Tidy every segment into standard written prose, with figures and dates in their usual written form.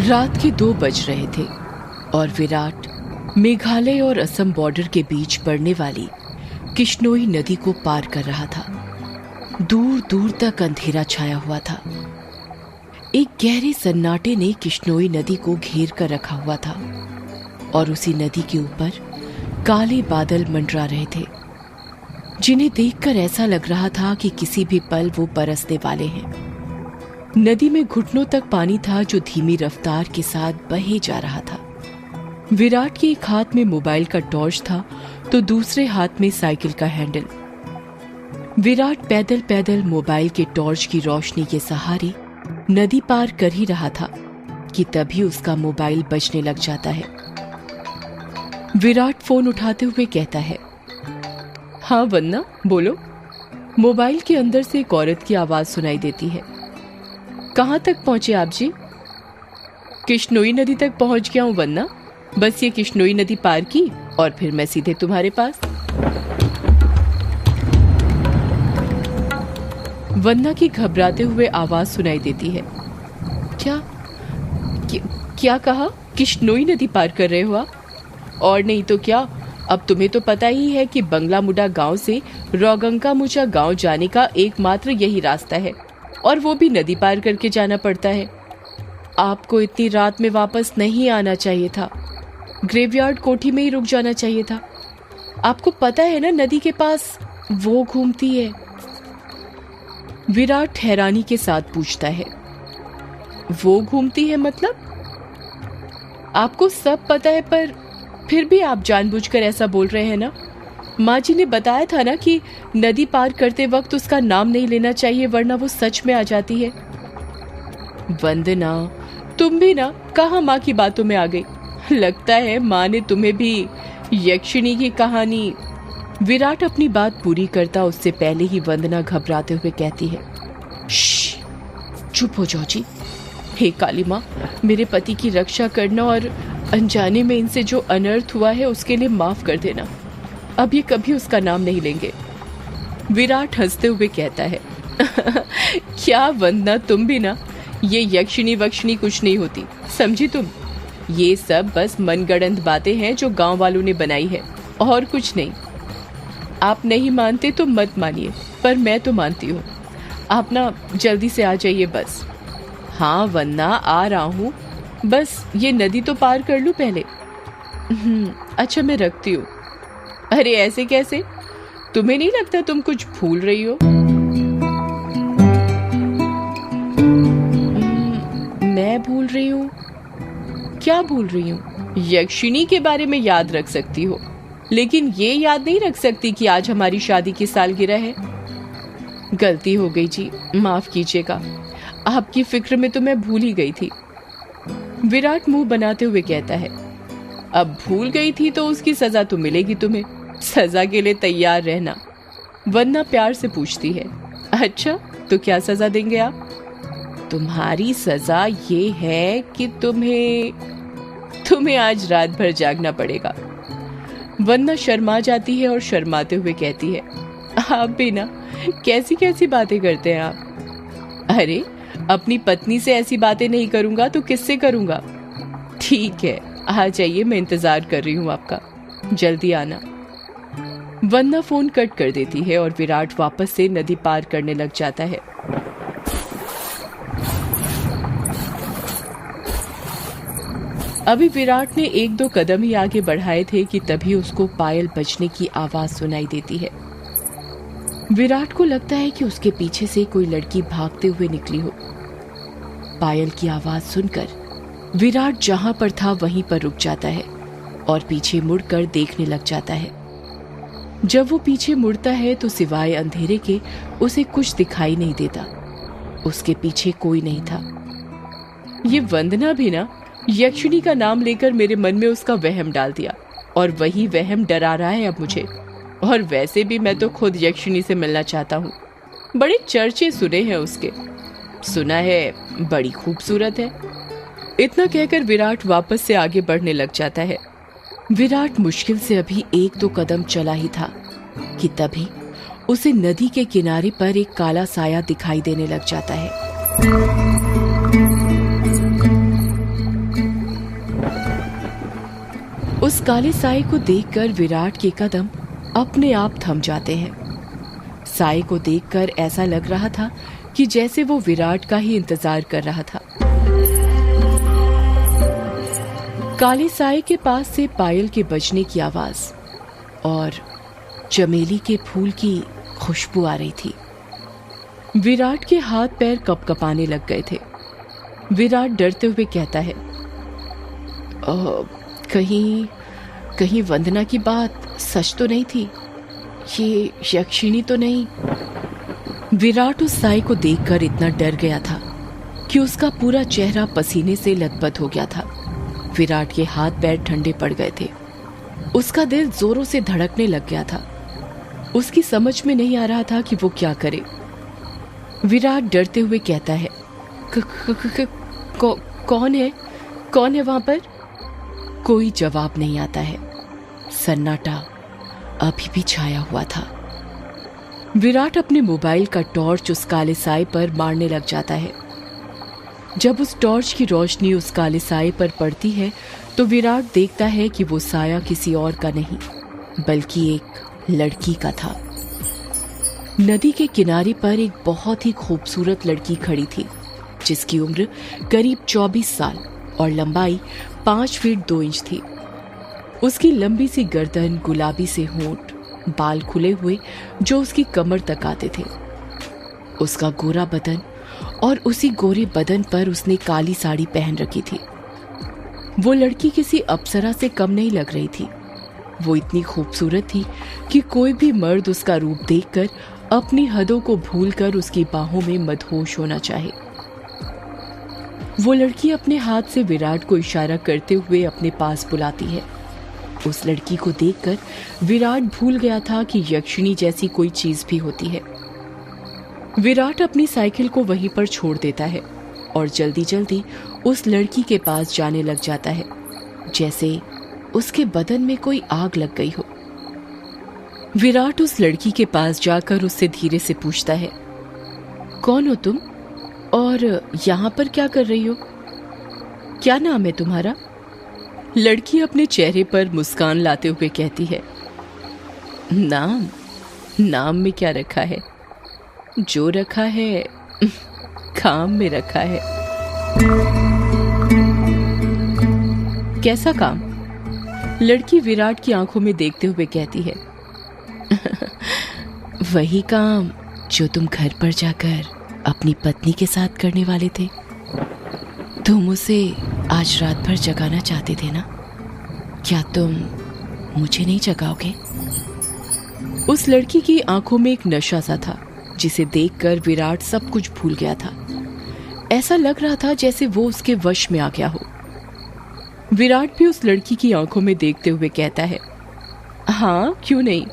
रात के 2 बज रहे थे और विराट मेघालय और असम बॉर्डर के बीच पड़ने वाली किश्नोई नदी को पार कर रहा था। दूर दूर तक अंधेरा छाया हुआ था। एक गहरे सन्नाटे ने किश्नोई नदी को घेर कर रखा हुआ था और उसी नदी के ऊपर काले बादल मंडरा रहे थे, जिन्हें देखकर ऐसा लग रहा था कि किसी भी पल वो बरसने वाले हैं। नदी में घुटनों तक पानी था जो धीमी रफ्तार के साथ बहे जा रहा था। विराट के एक हाथ में मोबाइल का टॉर्च था तो दूसरे हाथ में साइकिल का हैंडल। विराट पैदल पैदल मोबाइल के टॉर्च की रोशनी के सहारे नदी पार कर ही रहा था कि तभी उसका मोबाइल बजने लग जाता है। विराट फोन उठाते हुए कहता है, हाँ वन्ना बोलो। मोबाइल के अंदर से एक औरत की आवाज सुनाई देती है। कहाँ तक पहुंचे आप जी? किश्नोई नदी तक पहुंच गया हूं वन्ना, बस ये किश्नोई नदी पार की और फिर मैं सीधे तुम्हारे पास। वन्ना की घबराते हुए आवाज सुनाई देती है। क्या कहा? किश्नोई नदी पार कर रहे हो आप? और नहीं तो क्या, अब तुम्हें तो पता ही है कि बंगलामुडा गांव से रोगंकामुचा गांव जाने का एकमात्र यही रास्ता है और वो भी नदी पार करके जाना पड़ता है। आपको इतनी रात में वापस नहीं आना चाहिए था, ग्रेवयार्ड कोठी में ही रुक जाना चाहिए था। आपको पता है ना नदी के पास वो घूमती है। विराट हैरानी के साथ पूछता है, वो घूमती है मतलब? आपको सब पता है पर फिर भी आप जानबूझकर ऐसा बोल रहे हैं ना। माँ जी ने बताया था ना कि नदी पार करते वक्त उसका नाम नहीं लेना चाहिए वरना वो सच में आ जाती है। वंदना, तुम भी ना कहाँ माँ की बातों में आ गई। लगता है माँ ने तुम्हें भी यक्षिणी की कहानी। विराट अपनी बात पूरी करता उससे पहले ही वंदना घबराते हुए कहती है, श्श, चुप हो जाओ जी। हे काली माँ, मेरे पति की रक्षा करना और अनजाने में इनसे जो अनर्थ हुआ है उसके लिए माफ कर देना। अब ये कभी उसका नाम नहीं लेंगे। विराट हंसते हुए कहता है, क्या वंदना, तुम भी ना, ये यक्षिणी वक्षिणी कुछ नहीं होती, समझी तुम। ये सब बस मनगढ़ंत बातें हैं जो गांव वालों ने बनाई है और कुछ नहीं। आप नहीं मानते तो मत मानिए, पर मैं तो मानती हूँ। आप ना जल्दी से आ जाइए बस। हाँ वंदना, आ रहा हूँ, बस ये नदी तो पार कर लूं पहले। अच्छा मैं रखती हूँ। अरे ऐसे कैसे? तुम्हें नहीं लगता तुम कुछ भूल रही हो? मैं भूल रही हूँ? क्या भूल रही हूँ? यक्षिणी के बारे में याद रख सकती हो, लेकिन ये याद नहीं रख सकती कि आज हमारी शादी की सालगिरह है। गलती हो गई जी, माफ कीजिएगा। आपकी फिक्र में तो मैं भूल ही गई थी। विराट मुंह बनाते हुए कहता है, अब भूल गई थी तो उसकी सजा तो मिलेगी तुम्हें। सजा के लिए तैयार रहना। वन्ना प्यार से पूछती है, अच्छा तो क्या सजा देंगे आप? तुम्हारी सजा ये है कि तुम्हें आज रात भर जागना पड़ेगा। वन्ना शर्मा जाती है और शर्माते हुए कहती है, आप भी ना कैसी कैसी बातें करते हैं आप। अरे अपनी पत्नी से ऐसी बातें नहीं करूंगा तो किससे करूंगा। ठीक है, आ जाइए, मैं इंतजार कर रही हूँ आपका, जल्दी आना। वन्ना फोन कट कर देती है और विराट वापस से नदी पार करने लग जाता है। अभी विराट ने 1-2 कदम ही आगे बढ़ाए थे कि तभी उसको पायल बजने की आवाज सुनाई देती है। विराट को लगता है कि उसके पीछे से कोई लड़की भागते हुए निकली हो। पायल की आवाज सुनकर विराट जहां पर था वहीं पर रुक जाता है और पीछे मुड़कर देखने लग जाता है। जब वो पीछे मुड़ता है तो सिवाय अंधेरे के उसे कुछ दिखाई नहीं देता। उसके पीछे कोई नहीं था। ये वंदना भी ना यक्षिणी का नाम लेकर मेरे मन में उसका वहम डाल दिया और वही वहम डरा रहा है अब मुझे। और वैसे भी मैं तो खुद यक्षिणी से मिलना चाहता हूँ। बड़े चर्चे सुने हैं उसके, सुना है बड़ी खूबसूरत है। इतना कहकर विराट वापस से आगे बढ़ने लग जाता है। विराट मुश्किल से अभी 1-2 कदम चला ही था कि तभी उसे नदी के किनारे पर एक काला साया दिखाई देने लग जाता है। उस काले साए को देखकर विराट के कदम अपने आप थम जाते हैं। साए को देखकर ऐसा लग रहा था कि जैसे वो विराट का ही इंतजार कर रहा था। काले साए के पास से पायल के बजने की आवाज और चमेली के फूल की खुशबू आ रही थी। विराट के हाथ पैर कपकपाने लग गए थे। विराट डरते हुए कहता है, कहीं वंदना की बात सच तो नहीं थी? ये यक्षिणी तो नहीं? विराट उस साए को देखकर इतना डर गया था कि उसका पूरा चेहरा पसीने से लथपथ हो गया था। विराट के हाथ पैर ठंडे पड़ गए थे। उसका दिल जोरों से धड़कने लग गया था। उसकी समझ में नहीं आ रहा था कि वो क्या करे। विराट डरते हुए कहता है, कौन है वहां पर? कोई जवाब नहीं आता है। सन्नाटा अभी भी छाया हुआ था। विराट अपने मोबाइल का टॉर्च उस काले साए पर मारने लग जाता है। जब उस टॉर्च की रोशनी उस काले साए पर पड़ती है तो विराट देखता है कि वो साया किसी और का नहीं बल्कि एक लड़की का था। नदी के किनारे पर एक बहुत ही खूबसूरत लड़की खड़ी थी, जिसकी उम्र करीब 24 साल और लंबाई 5 फीट 2 इंच थी। उसकी लंबी सी गर्दन, गुलाबी से होंठ, बाल खुले हुए जो उसकी कमर तक आते थे, उसका गोरा बदन और उसी गोरे बदन पर उसने काली साड़ी पहन रखी थी। वो लड़की किसी अप्सरा से कम नहीं लग रही थी। वो इतनी खूबसूरत थी कि कोई भी मर्द उसका रूप देखकर अपनी हदों को भूलकर उसकी बाहों में मदहोश होना चाहे। वो लड़की अपने हाथ से विराट को इशारा करते हुए अपने पास बुलाती है। उस लड़की को देखकर विराट भूल गया था कि यक्षिणी जैसी कोई चीज भी होती है। विराट अपनी साइकिल को वहीं पर छोड़ देता है और जल्दी जल्दी उस लड़की के पास जाने लग जाता है, जैसे उसके बदन में कोई आग लग गई हो। विराट उस लड़की के पास जाकर उससे धीरे से पूछता है, कौन हो तुम और यहाँ पर क्या कर रही हो? क्या नाम है तुम्हारा? लड़की अपने चेहरे पर मुस्कान लाते हुए कहती है, नाम में क्या रखा है? जो रखा है काम में रखा है। कैसा काम? लड़की विराट की आंखों में देखते हुए कहती है, वही काम जो तुम घर पर जाकर अपनी पत्नी के साथ करने वाले थे। तुम उसे आज रात भर जगाना चाहते थे ना? क्या तुम मुझे नहीं जगाओगे? उस लड़की की आंखों में एक नशा सा था, जिसे देखकर विराट सब कुछ भूल गया था। ऐसा लग रहा था जैसे वो उसके वश में आ गया हो। विराट भी उस लड़की की आंखों में देखते हुए कहता है, हाँ क्यों नहीं,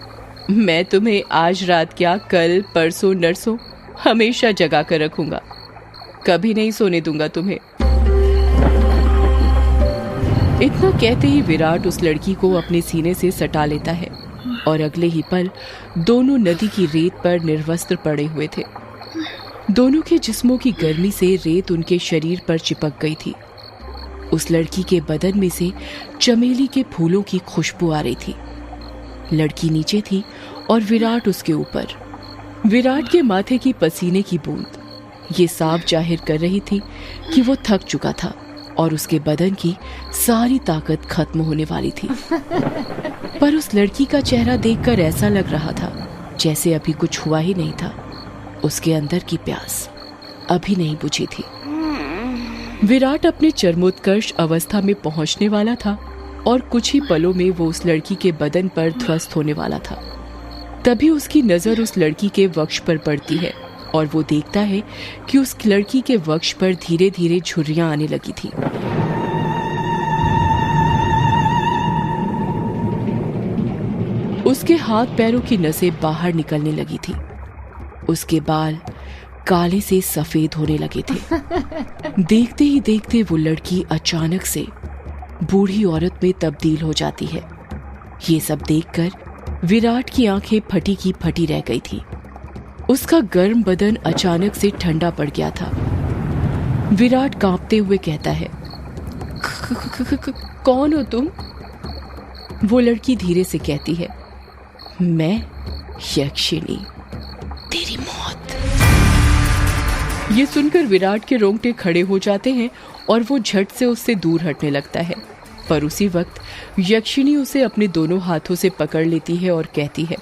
मैं तुम्हें आज रात क्या कल परसों नरसों हमेशा जगा कर रखूंगा, कभी नहीं सोने दूंगा तुम्हें। इतना कहते ही विराट उस लड़की को अपने सीने से सटा लेता है और अगले ही पल दोनों नदी की रेत पर निर्वस्त्र पड़े हुए थे। दोनों के जिस्मों की गर्मी से रेत उनके शरीर पर चिपक गई थी। उस लड़की के बदन में से चमेली के फूलों की खुशबू आ रही थी। लड़की नीचे थी और विराट उसके ऊपर। विराट के माथे की पसीने की बूंद ये साफ जाहिर कर रही थी कि वो थक चुका था और उसके बदन की सारी ताकत खत्म होने वाली थी। पर उस लड़की का चेहरा देखकर ऐसा लग रहा था जैसे अभी कुछ हुआ ही नहीं था। उसके अंदर की प्यास अभी नहीं बुझी थी। विराट अपने चरमोत्कर्ष अवस्था में पहुंचने वाला था और कुछ ही पलों में वो उस लड़की के बदन पर ध्वस्त होने वाला था। तभी उसकी नजर उस लड़की के वक्ष पर पड़ती है और वो देखता है कि उस लड़की के वक्ष पर धीरे धीरे झुर्रियां आने लगी थी। उसके हाथ पैरों की नसें बाहर निकलने लगी थी। उसके बाल काले से सफेद होने लगे थे। देखते ही देखते वो लड़की अचानक से बूढ़ी औरत में तब्दील हो जाती है। ये सब देखकर विराट की आंखें फटी की फटी रह गई थी। उसका गर्म बदन अचानक से ठंडा पड़ गया था। विराट कांपते हुए कहता है, कौन हो तुम? वो लड़की धीरे से कहती है, मैं यक्षिणी, तेरी मौत। ये सुनकर विराट के रोंगटे खड़े हो जाते हैं और वो झट से उससे दूर हटने लगता है। पर उसी वक्त यक्षिणी उसे अपने दोनों हाथों से पकड़ लेती है और कहती है,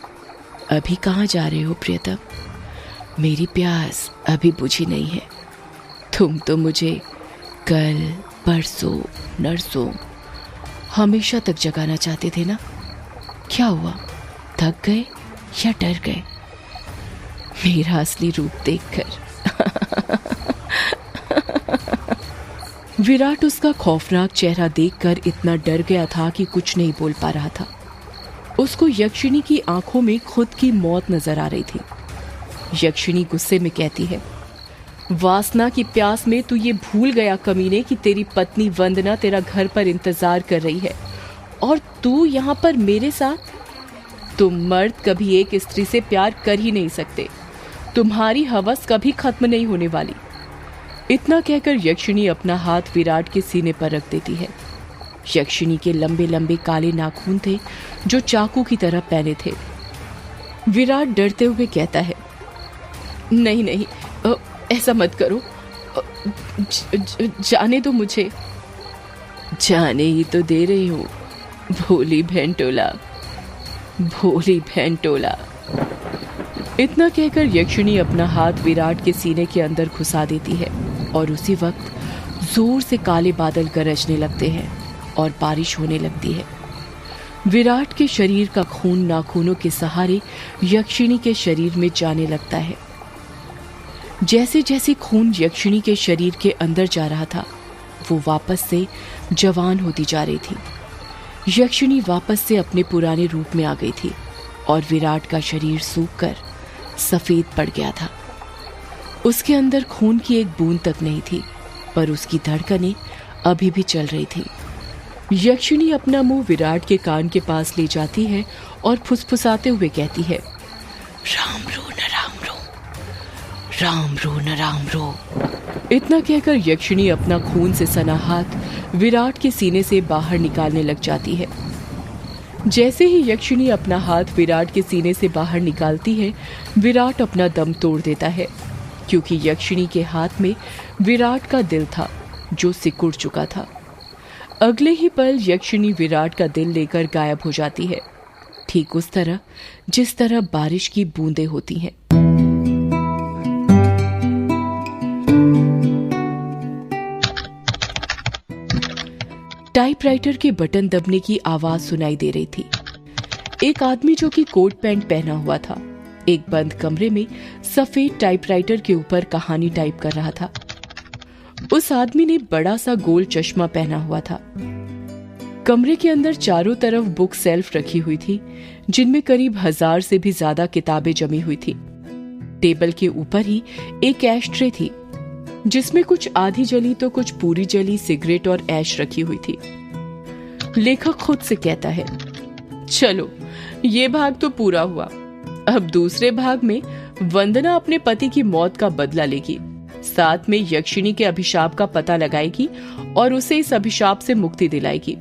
अभी कहाँ जा रहे हो प्रियतम? मेरी प्यास अभी बुझी नहीं है। तुम तो मुझे कल, परसों, नरसों हमेशा तक जगाना चाहते थे ना? क्या हुआ, थक गए या डर गए मेरा असली रूप देखकर? विराट उसका खौफनाक चेहरा देखकर इतना डर गया था कि कुछ नहीं बोल पा रहा था। उसको यक्षिणी की आंखों में खुद की मौत नजर आ रही थी। यक्षिणी गुस्से में कहती है, वासना की प्यास में तू ये भूल गया कमीने कि तेरी पत्नी वंदना तेरा घर पर इंतजार कर रही है और तू यहाँ पर मेरे साथ? तुम मर्द कभी एक स्त्री से प्यार कर ही नहीं सकते। तुम्हारी हवस कभी खत्म नहीं होने वाली। इतना कहकर यक्षिणी अपना हाथ विराट के सीने पर रख देती है। यक्षिणी के लंबे लंबे काले नाखून थे जो चाकू की तरह पहने थे। विराट डरते हुए कहता है, नहीं नहीं, ऐसा मत करो, जाने दो मुझे। जाने ही तो दे रही हूँ, भोली भेंटोला, भोली भेंटोला। इतना कहकर यक्षिणी अपना हाथ विराट के सीने के अंदर घुसा देती है और उसी वक्त जोर से काले बादल गरजने लगते हैं और बारिश होने लगती है। विराट के शरीर का खून नाखूनों के सहारे यक्षिणी के शरीर में जाने लगता है। जैसे जैसे खून यक्षिणी के शरीर के अंदर जा रहा था, वो वापस से जवान होती जा रही थी। यक्षिणी वापस से अपने पुराने रूप में आ गई थी और विराट का शरीर सूखकर सफेद पड़ गया था। उसके अंदर खून की एक बूंद तक नहीं थी, पर उसकी धड़कनें अभी भी चल रही थी। यक्षिणी अपना मुंह विराट के कान के पास ले जाती है और फुसफुसाते हुए कहती है, राम रो न राम रो, राम रो न राम रो। इतना कहकर यक्षिणी अपना खून से सना हाथ विराट के सीने से बाहर निकालने लग जाती है। जैसे ही यक्षिणी अपना हाथ विराट के सीने से बाहर निकालती है, विराट अपना दम तोड़ देता है, क्योंकि यक्षिणी के हाथ में विराट का दिल था जो सिकुड़ चुका था। अगले ही पल यक्षिणी विराट का दिल लेकर गायब हो जाती है, ठीक उस तरह जिस तरह बारिश की बूंदें होती हैं। टाइपराइटर के बटन दबने की आवाज सुनाई दे रही थी। एक आदमी जो कि कोट पैंट पहना हुआ था, एक बंद कमरे में सफेद टाइपराइटर के ऊपर कहानी टाइप कर रहा था। उस आदमी ने बड़ा सा गोल चश्मा पहना हुआ था। कमरे के अंदर चारों तरफ बुक सेल्फ रखी हुई थी, जिनमें करीब 1000 से भी ज्यादा किताबें जमी हुई थी। टेबल के ऊपर ही एक ऐश ट्रे थी, जिसमें कुछ आधी जली तो कुछ पूरी जली सिगरेट और ऐश रखी हुई थी। लेखक खुद से कहता है, चलो ये भाग तो पूरा हुआ। अब दूसरे भाग में वंदना अपने पति की मौत का बदला लेगी, साथ में यक्षिणी के अभिशाप का पता लगाएगी और उसे इस अभिशाप से मुक्ति दिलाएगी।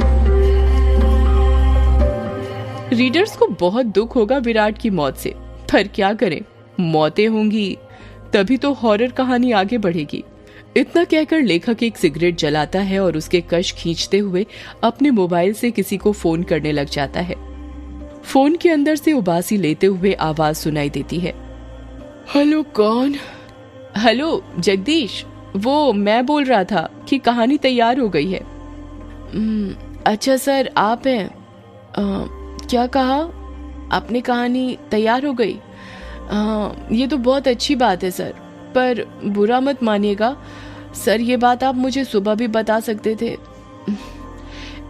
रीडर्स को बहुत दुख होगा विराट की मौत से, पर क्या करें, मौतें होंगी तभी तो हॉरर कहानी आगे बढ़ेगी। इतना कहकर लेखक एक सिगरेट जलाता है और उसके कश खींचते हुए अपने मोबाइल से किसी को फोन करने लग जाता है। फोन के अंदर से उबासी लेते हुए आवाज सुनाई देती है, हेलो कौन? हेलो जगदीश, वो मैं बोल रहा था कि कहानी तैयार हो गई है। अच्छा सर, आप हैं? क्या कहा आपने? कहानी तैयार हो गई? ये तो बहुत अच्छी बात है सर, पर बुरा मत मानिएगा सर, ये बात आप मुझे सुबह भी बता सकते थे।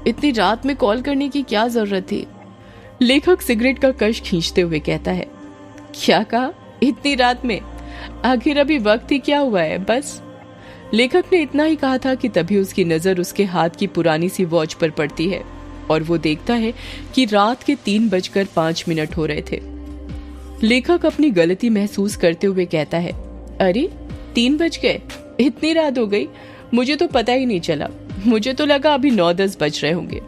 इतनी रात में कॉल करने की क्या जरूरत थी? लेखक सिगरेट का कश खींचते हुए कहता है, क्या कहा इतनी रात में? आखिर अभी वक्त ही क्या हुआ है बस। लेखक ने इतना ही कहा था कि तभी उसकी नजर उसके हाथ की पुरानी सी वॉच पर पड़ती है और वो देखता है कि रात के 3:05 हो रहे थे। लेखक अपनी गलती महसूस करते हुए कहता है, अरे 3 बज गए, इतनी रात हो गई, मुझे तो पता ही नहीं चला, मुझे तो लगा अभी 9-10 बज रहे होंगे।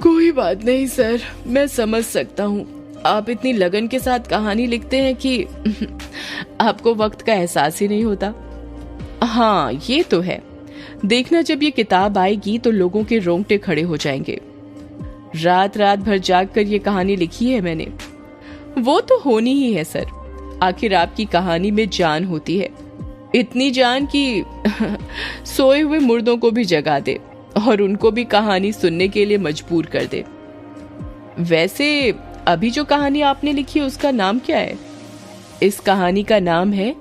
कोई बात नहीं सर, मैं समझ सकता हूँ। आप इतनी लगन के साथ कहानी लिखते हैं कि आपको वक्त का एहसास ही नहीं होता। हाँ ये तो है, देखना जब ये किताब आएगी तो लोगों के रोंगटे खड़े हो जाएंगे। रात रात भर जाग कर ये कहानी लिखी है मैंने। वो तो होनी ही है सर, आखिर आपकी कहानी में जान होती है, इतनी जान कि सोए हुए मुर्दों को भी जगा दे और उनको भी कहानी सुनने के लिए मजबूर कर दे। वैसे अभी जो कहानी आपने लिखी है उसका नाम क्या है? इस कहानी का नाम है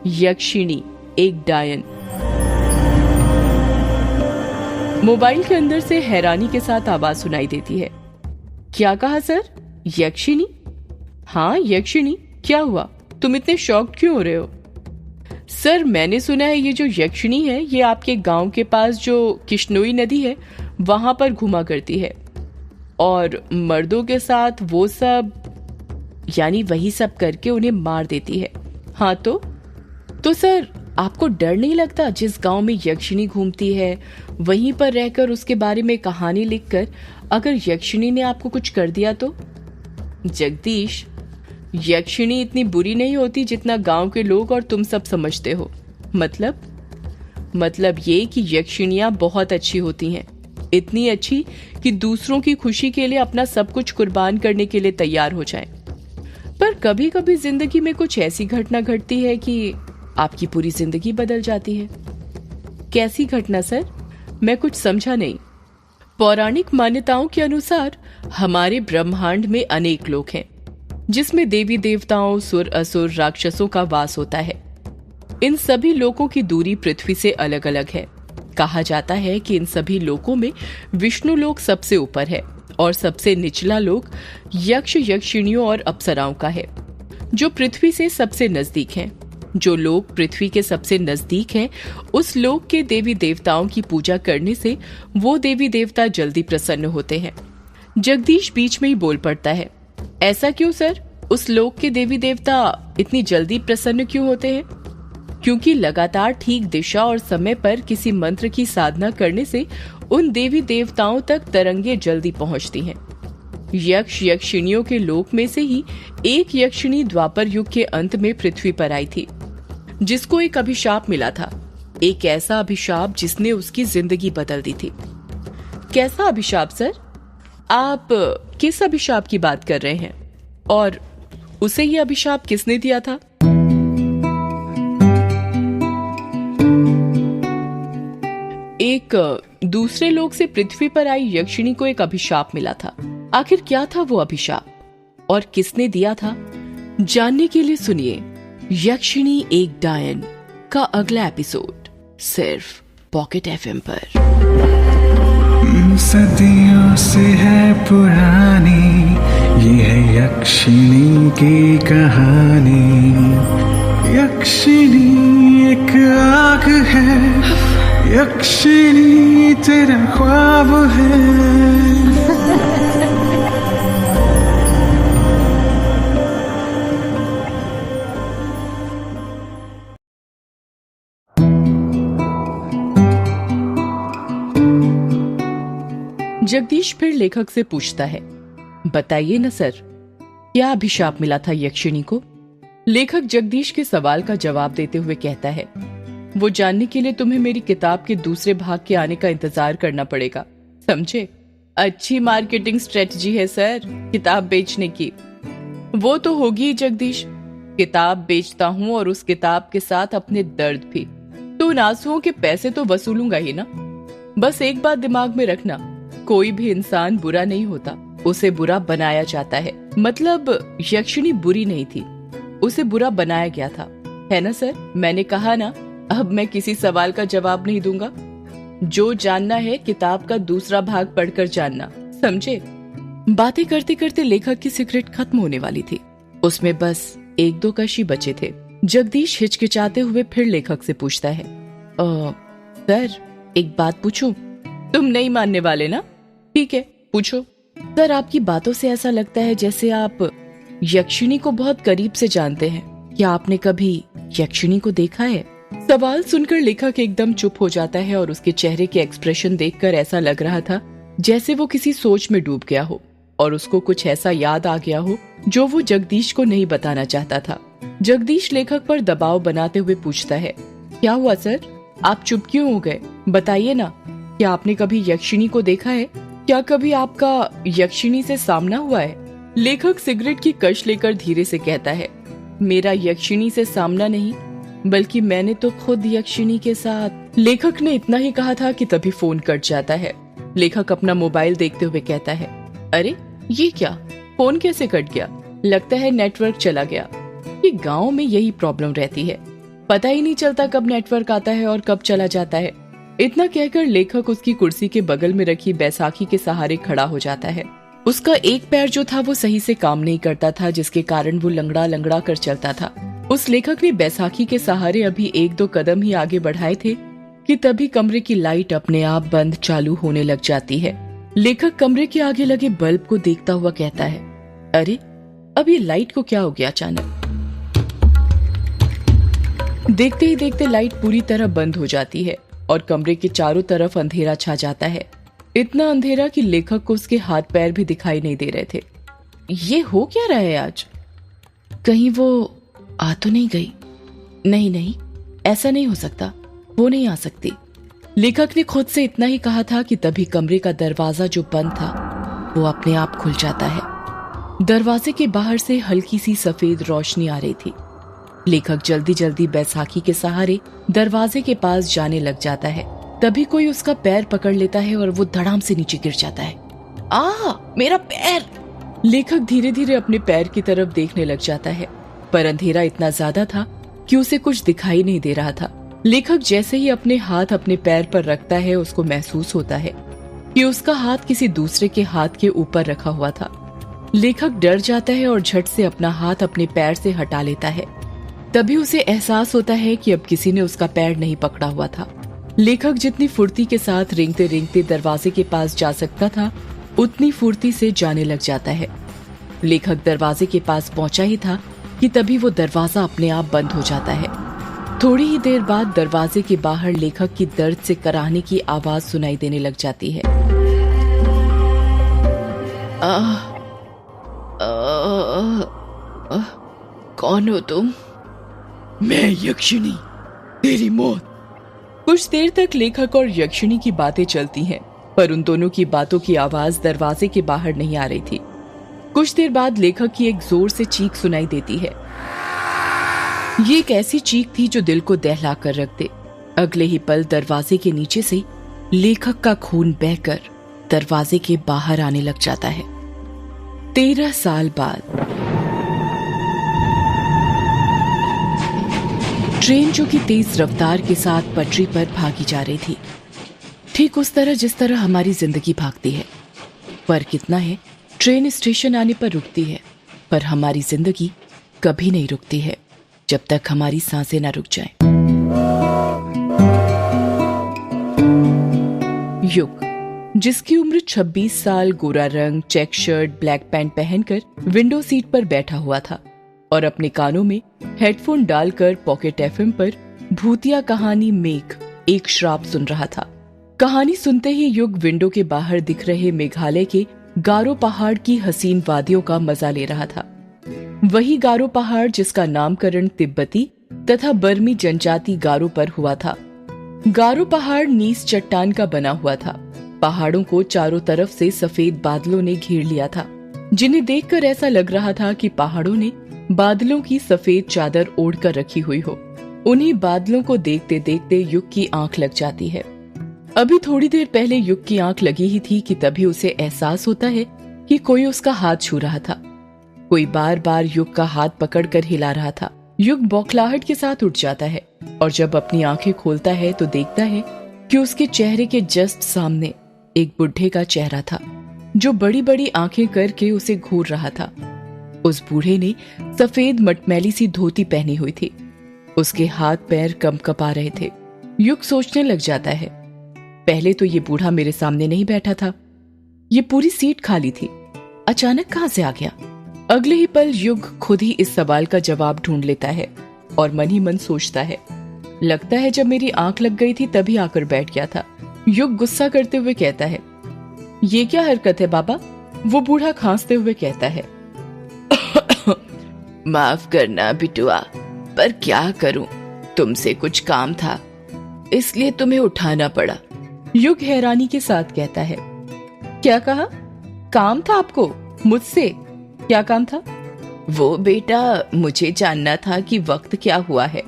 यक्षिणी एक डायन। मोबाइल के अंदर से हैरानी के साथ आवाज सुनाई देती है। क्या कहा सर? यक्षिणी? हाँ यक्षिणी, क्या हुआ, तुम इतने शॉक्ड क्यों हो रहे हो? सर मैंने सुना है ये जो यक्षिणी है ये आपके गांव के पास जो किश्नोई नदी है वहां पर घुमा करती है और मर्दों के साथ वो सब, यानी वही सब करके उन्हें मार देती है। हाँ तो सर आपको डर नहीं लगता जिस गांव में यक्षिणी घूमती है वहीं पर रहकर उसके बारे में कहानी लिखकर अगर यक्षिणी ने आपको कुछ कर दिया तो? जगदीश, यक्षिणी इतनी बुरी नहीं होती जितना गांव के लोग और तुम सब समझते हो। मतलब ये कि यक्षिणियां बहुत अच्छी होती हैं, इतनी अच्छी कि दूसरों की खुशी के लिए अपना सब कुछ कुर्बान करने के लिए तैयार हो जाएं। पर कभी कभी जिंदगी में कुछ ऐसी घटना घटती है कि आपकी पूरी जिंदगी बदल जाती है। कैसी घटना सर? मैं कुछ समझा नहीं। पौराणिक मान्यताओं के अनुसार हमारे ब्रह्मांड में अनेक लोक हैं जिसमें देवी देवताओं, सुर असुर, राक्षसों का वास होता है। इन सभी लोकों की दूरी पृथ्वी से अलग अलग है। कहा जाता है कि इन सभी लोकों में विष्णु लोक सबसे ऊपर है और सबसे निचला लोक यक्ष, यक्षिणियों और अप्सराओं का है जो पृथ्वी से सबसे नजदीक हैं। जो लोग पृथ्वी के सबसे नजदीक हैं उस लोक के देवी देवताओं की पूजा करने से वो देवी देवता जल्दी प्रसन्न होते हैं। जगदीश बीच में ही बोल पड़ता है। ऐसा क्यों सर? उस लोक के देवी देवता इतनी जल्दी प्रसन्न क्यों होते हैं? क्योंकि लगातार ठीक दिशा और समय पर किसी मंत्र की साधना करने से उन देवी देवताओं तक तरंगे जल्दी पहुंचती हैं। यक्ष यक्षिणियों के लोक में से ही एक यक्षिणी द्वापर युग के अंत में पृथ्वी पर आई थी जिसको एक अभिशाप मिला था, एक ऐसा अभिशाप जिसने उसकी जिंदगी बदल दी थी। कैसा अभिशाप सर? आप किस अभिशाप की बात कर रहे हैं और उसे ये अभिशाप किसने दिया था? एक दूसरे लोक से पृथ्वी पर आई यक्षिणी को एक अभिशाप मिला था। आखिर क्या था वो अभिशाप और किसने दिया था? जानने के लिए सुनिए यक्षिणी एक डायन का अगला एपिसोड सिर्फ पॉकेट एफएम पर। सदियों से है पुरानी ये है यक्षिणी की कहानी। यक्षिणी एक आग है, यक्षिणी तेरा ख्वाब है। जगदीश फिर लेखक से पूछता है, बताइए न सर, क्या अभिशाप मिला था यक्षिणी को? लेखक जगदीश के सवाल का जवाब देते हुए कहता है, वो जानने के लिए तुम्हें मेरी किताब के दूसरे भाग के आने का इंतजार करना पड़ेगा, समझे? अच्छी मार्केटिंग स्ट्रेटजी है सर किताब बेचने की। वो तो होगी ही जगदीश, किताब बेचता हूँ और उस किताब के साथ अपने दर्द भी, तो उन आंसुओं के पैसे तो वसूलूंगा ही ना। बस एक बात दिमाग में रखना, कोई भी इंसान बुरा नहीं होता, उसे बुरा बनाया जाता है। मतलब यक्षिणी बुरी नहीं थी, उसे बुरा बनाया गया था, है ना सर? मैंने कहा ना, अब मैं किसी सवाल का जवाब नहीं दूंगा। जो जानना है किताब का दूसरा भाग पढ़कर जानना, समझे? बातें करते करते लेखक की सिगरेट खत्म होने वाली थी, उसमें बस 1-2 कश ही बचे थे। जगदीश हिचकिचाते हुए फिर लेखक से पूछता है, सर एक बात पूछूं? तुम नहीं मानने वाले ना? ठीक है पूछो। सर आपकी बातों से ऐसा लगता है जैसे आप यक्षिणी को बहुत करीब से जानते हैं, क्या आपने कभी यक्षिणी को देखा है? सवाल सुनकर लेखक एकदम चुप हो जाता है और उसके चेहरे के एक्सप्रेशन देखकर ऐसा लग रहा था जैसे वो किसी सोच में डूब गया हो और उसको कुछ ऐसा याद आ गया हो जो वो जगदीश को नहीं बताना चाहता था। जगदीश लेखक पर दबाव बनाते हुए पूछता है, क्या हुआ सर, आप चुप क्यों हो गए? बताइए ना, क्या आपने कभी यक्षिणी को देखा है? क्या कभी आपका यक्षिणी से सामना हुआ है? लेखक सिगरेट की कश लेकर धीरे से कहता है, मेरा यक्षिणी से सामना नहीं, बल्कि मैंने तो खुद यक्षिणी के साथ। लेखक ने इतना ही कहा था कि तभी फोन कट जाता है। लेखक अपना मोबाइल देखते हुए कहता है, अरे ये क्या, फोन कैसे कट गया? लगता है नेटवर्क चला गया। ये गांव में यही प्रॉब्लम रहती है, पता ही नहीं चलता कब नेटवर्क आता है और कब चला जाता है। इतना कहकर लेखक उसकी कुर्सी के बगल में रखी बैसाखी के सहारे खड़ा हो जाता है। उसका एक पैर जो था वो सही से काम नहीं करता था, जिसके कारण वो लंगड़ा लंगड़ा कर चलता था। उस लेखक ने बैसाखी के सहारे अभी 1-2 कदम ही आगे बढ़ाए थे कि तभी कमरे की लाइट अपने आप बंद चालू होने लग जाती है। लेखक कमरे के आगे लगे बल्ब को देखता हुआ कहता है, अरे अब ये लाइट को क्या हो गया अचानक? देखते ही देखते लाइट पूरी तरह बंद हो जाती है और कमरे के चारों तरफ अंधेरा छा जाता है। इतना अंधेरा कि लेखक को उसके हाथ पैर भी दिखाई नहीं दे रहे थे। ये हो क्या रहा है आज? कहीं वो आ तो नहीं गई? नहीं नहीं, ऐसा नहीं हो सकता, वो नहीं आ सकती। लेखक ने खुद से इतना ही कहा था कि तभी कमरे का दरवाजा जो बंद था वो अपने आप खुल जाता है। दरवाजे के बाहर से हल्की सी सफेद रोशनी आ रही थी। लेखक जल्दी जल्दी बैसाखी के सहारे दरवाजे के पास जाने लग जाता है। तभी कोई उसका पैर पकड़ लेता है और वो धड़ाम से नीचे गिर जाता है। मेरा पैर! लेखक धीरे धीरे अपने पैर की तरफ देखने लग जाता है, पर अंधेरा इतना ज्यादा था कि उसे कुछ दिखाई नहीं दे रहा था। लेखक जैसे ही अपने हाथ अपने पैर पर रखता है, उसको महसूस होता है कि उसका हाथ किसी दूसरे के हाथ के ऊपर रखा हुआ था। लेखक डर जाता है और झट से अपना हाथ अपने पैर से हटा लेता है। तभी उसे एहसास होता है कि अब किसी ने उसका पैर नहीं पकड़ा हुआ था। लेखक जितनी फुर्ती के साथ रेंगते रेंगते दरवाजे के पास जा सकता था, उतनी फुर्ती से जाने लग जाता है। लेखक दरवाजे के पास पहुंचा ही था कि तभी वो दरवाजा अपने आप बंद हो जाता है। थोड़ी ही देर बाद दरवाजे के बाहर लेखक की दर्द से कराहने की आवाज सुनाई देने लग जाती है। कौन हो तुम? मैं यक्षिणी, तेरी मौत। कुछ देर तक लेखक और यक्षिणी की बातें चलती हैं, पर उन दोनों की बातों की आवाज दरवाजे के बाहर नहीं आ रही थी। कुछ देर बाद लेखक की एक जोर से चीख सुनाई देती है। ये एक ऐसी चीख थी जो दिल को दहला कर रख दे। अगले ही पल दरवाजे के नीचे से लेखक का खून बहकर दरवाजे के बाहर आने लग जाता है। 13 साल बाद ट्रेन जो कि तेज रफ्तार के साथ पटरी पर भागी जा रही थी, ठीक उस तरह जिस तरह हमारी जिंदगी भागती है। फर्क इतना है, ट्रेन स्टेशन आने पर रुकती है, पर हमारी जिंदगी कभी नहीं रुकती है जब तक हमारी सांसें ना रुक जाएं। युग, जिसकी उम्र 26 साल, गोरा रंग, चेक शर्ट, ब्लैक पैंट पहनकर विंडो सीट पर बैठा हुआ था और अपने कानों में हेडफोन डालकर पॉकेट एफएम पर भूतिया कहानी मेघ एक श्राप सुन रहा था। कहानी सुनते ही युग विंडो के बाहर दिख रहे मेघालय के गारो पहाड़ की हसीन वादियों का मजा ले रहा था। वही गारो पहाड़ जिसका नामकरण तिब्बती तथा बर्मी जनजाति गारो पर हुआ था। गारो पहाड़ नीस चट्टान का बना हुआ था। पहाड़ों को चारों तरफ से सफेद बादलों ने घेर लिया था, जिन्हें देखकर ऐसा लग रहा था कि पहाड़ों ने बादलों की सफेद चादर ओढ़ कर रखी हुई हो। उन्हीं बादलों को देखते देखते युग की आंख लग जाती है। अभी थोड़ी देर पहले युग की आंख लगी ही थी कि तभी उसे एहसास होता है कि कोई उसका हाथ छू रहा था। कोई बार बार युग का हाथ पकड़कर हिला रहा था। युग बौखलाहट के साथ उठ जाता है और जब अपनी आंखें खोलता है तो देखता है कि उसके चेहरे के जस्ट सामने एक बुढ़े का चेहरा था, जो बड़ी बड़ी आंखें करके उसे घूर रहा था। उस बूढ़े ने सफेद मटमैली सी धोती पहनी हुई थी। उसके हाथ पैर कंपकपा रहे थे। युग सोचने लग जाता है, पहले तो ये बूढ़ा मेरे सामने नहीं बैठा था, ये पूरी सीट खाली थी, अचानक कहां से आ गया? अगले ही पल युग खुद ही इस सवाल का जवाब ढूंढ लेता है और मन ही मन सोचता है, लगता है जब मेरी आंख लग गई थी तभी आकर बैठ गया था। युग गुस्सा करते हुए कहता है, ये क्या हरकत है बाबा? वो बूढ़ा खांसते हुए कहता है। माफ करना बिटुआ, पर क्या करूं, तुमसे कुछ काम था इसलिए तुम्हें उठाना पड़ा। युग हैरानी के साथ कहता है। क्या कहा? काम था आपको मुझसे? क्या काम था? वो बेटा, मुझे जानना था कि वक्त क्या हुआ है।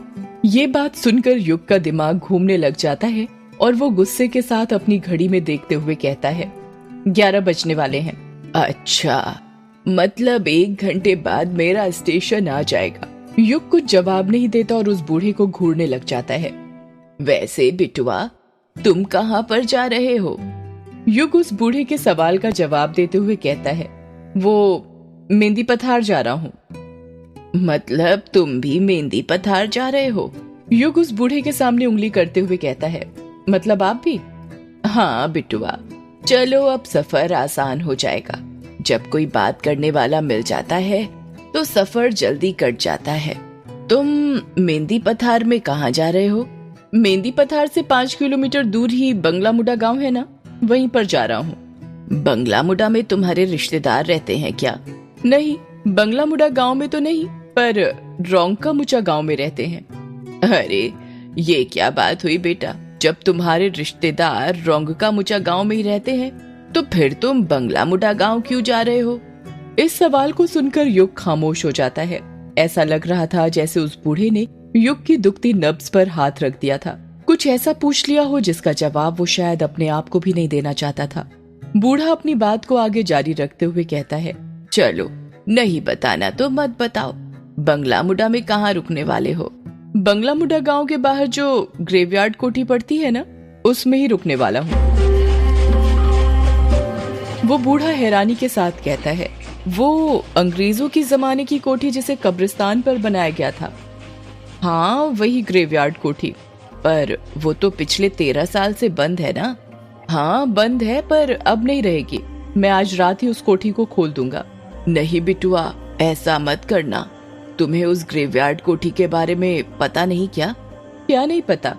ये बात सुनकर युग का दिमाग घूमने लग जाता है और वो गुस्से के साथ अपनी घड़ी में देखते हुए कहता है, 11 बजने वाले हैं। अच्छा, मतलब 1 घंटे बाद मेरा स्टेशन आ जाएगा। युग कुछ जवाब नहीं देता और उस बूढ़े को घूरने लग जाता है। वैसे बिटुआ, तुम कहाँ पर जा रहे हो? युग उस बूढ़े के सवाल का जवाब देते हुए कहता है, वो मेहंदी पथार जा रहा हूँ। मतलब तुम भी मेहंदी पथार जा रहे हो? युग उस बूढ़े के सामने उंगली करते हुए कहता है, मतलब आप भी? हाँ बिटुआ, चलो अब सफर आसान हो जाएगा। जब कोई बात करने वाला मिल जाता है तो सफर जल्दी कट जाता है। तुम मेहंदी पथार में कहाँ जा रहे हो? मेहंदी पथार से 5 किलोमीटर दूर ही बंगला मुडा गांव है ना, वहीं पर जा रहा हूँ। बंगला मुडा में तुम्हारे रिश्तेदार रहते हैं क्या? नहीं, बंगला मुडा गांव में तो नहीं, पर रोंका मुचा गांव में रहते हैं। अरे ये क्या बात हुई बेटा, जब तुम्हारे रिश्तेदार रोंका मुचा गांव में ही रहते हैं तो फिर तुम बंगला मुडा गांव क्यों जा रहे हो? इस सवाल को सुनकर युग खामोश हो जाता है। ऐसा लग रहा था जैसे उस बूढ़े ने युग की दुखती नब्ज पर हाथ रख दिया था, कुछ ऐसा पूछ लिया हो जिसका जवाब वो शायद अपने आप को भी नहीं देना चाहता था। बूढ़ा अपनी बात को आगे जारी रखते हुए कहता है, चलो नहीं बताना तो मत बताओ, बंगला मुडा में कहाँ रुकने वाले हो? बंगला मुडा गांव के बाहर जो ग्रेवयार्ड कोठी पड़ती है ना, उसमें ही रुकने वाला हूँ। वो बूढ़ा हैरानी के साथ कहता है, वो अंग्रेजों की जमाने की कोठी जिसे कब्रिस्तान पर बनाया गया था? हाँ, वही ग्रेवयार्ड कोठी। पर वो तो पिछले 13 साल से बंद है ना? हाँ बंद है, पर अब नहीं रहेगी। मैं आज रात ही उस कोठी को खोल दूंगा। नहीं बिटुआ, ऐसा मत करना। तुम्हें उस ग्रेवयार्ड कोठी के बारे में पता नहीं क्या? क्या नहीं पता?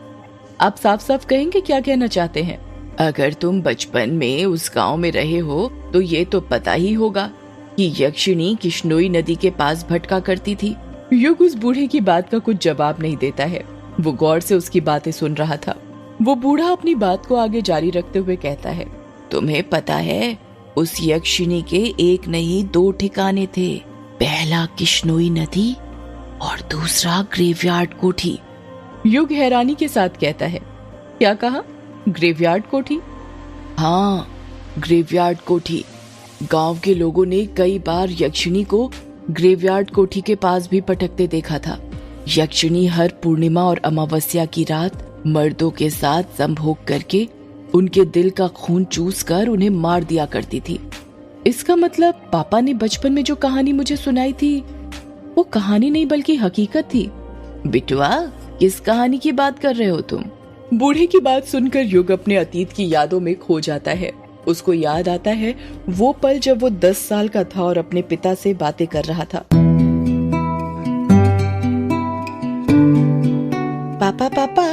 आप साफ साफ कहेंगे क्या कहना चाहते हैं? अगर तुम बचपन में उस गांव में रहे हो तो ये तो पता ही होगा कि यक्षिणी किश्नोई नदी के पास भटका करती थी। युग उस बूढ़े की बात का कुछ जवाब नहीं देता है। वो गौर से उसकी बातें सुन रहा था। वो बूढ़ा अपनी बात को आगे जारी रखते हुए कहता है, तुम्हें पता है उस यक्षिणी के एक नहीं 2 ठिकाने थे। पहला किश्नोई नदी और दूसरा ग्रेवयार्ड कोठी। युग हैरानी के साथ कहता है, क्या कहा? ग्रेवयार्ड कोठी? हाँ, ग्रेवयार्ड कोठी। गांव के लोगों ने कई बार यक्षिणी को ग्रेवयार्ड कोठी के पास भी भटकते देखा था। यक्षिणी हर पूर्णिमा और अमावस्या की रात मर्दों के साथ संभोग करके उनके दिल का खून चूस कर उन्हें मार दिया करती थी। इसका मतलब पापा ने बचपन में जो कहानी मुझे सुनाई थी वो कहानी नहीं बल्कि हकीकत थी। बिटुआ, किस कहानी की बात कर रहे हो तुम? बूढ़े की बात सुनकर युग अपने अतीत की यादों में खो जाता है। उसको याद आता है वो पल जब वो 10 साल का था और अपने पिता से बातें कर रहा था। पापा पापा,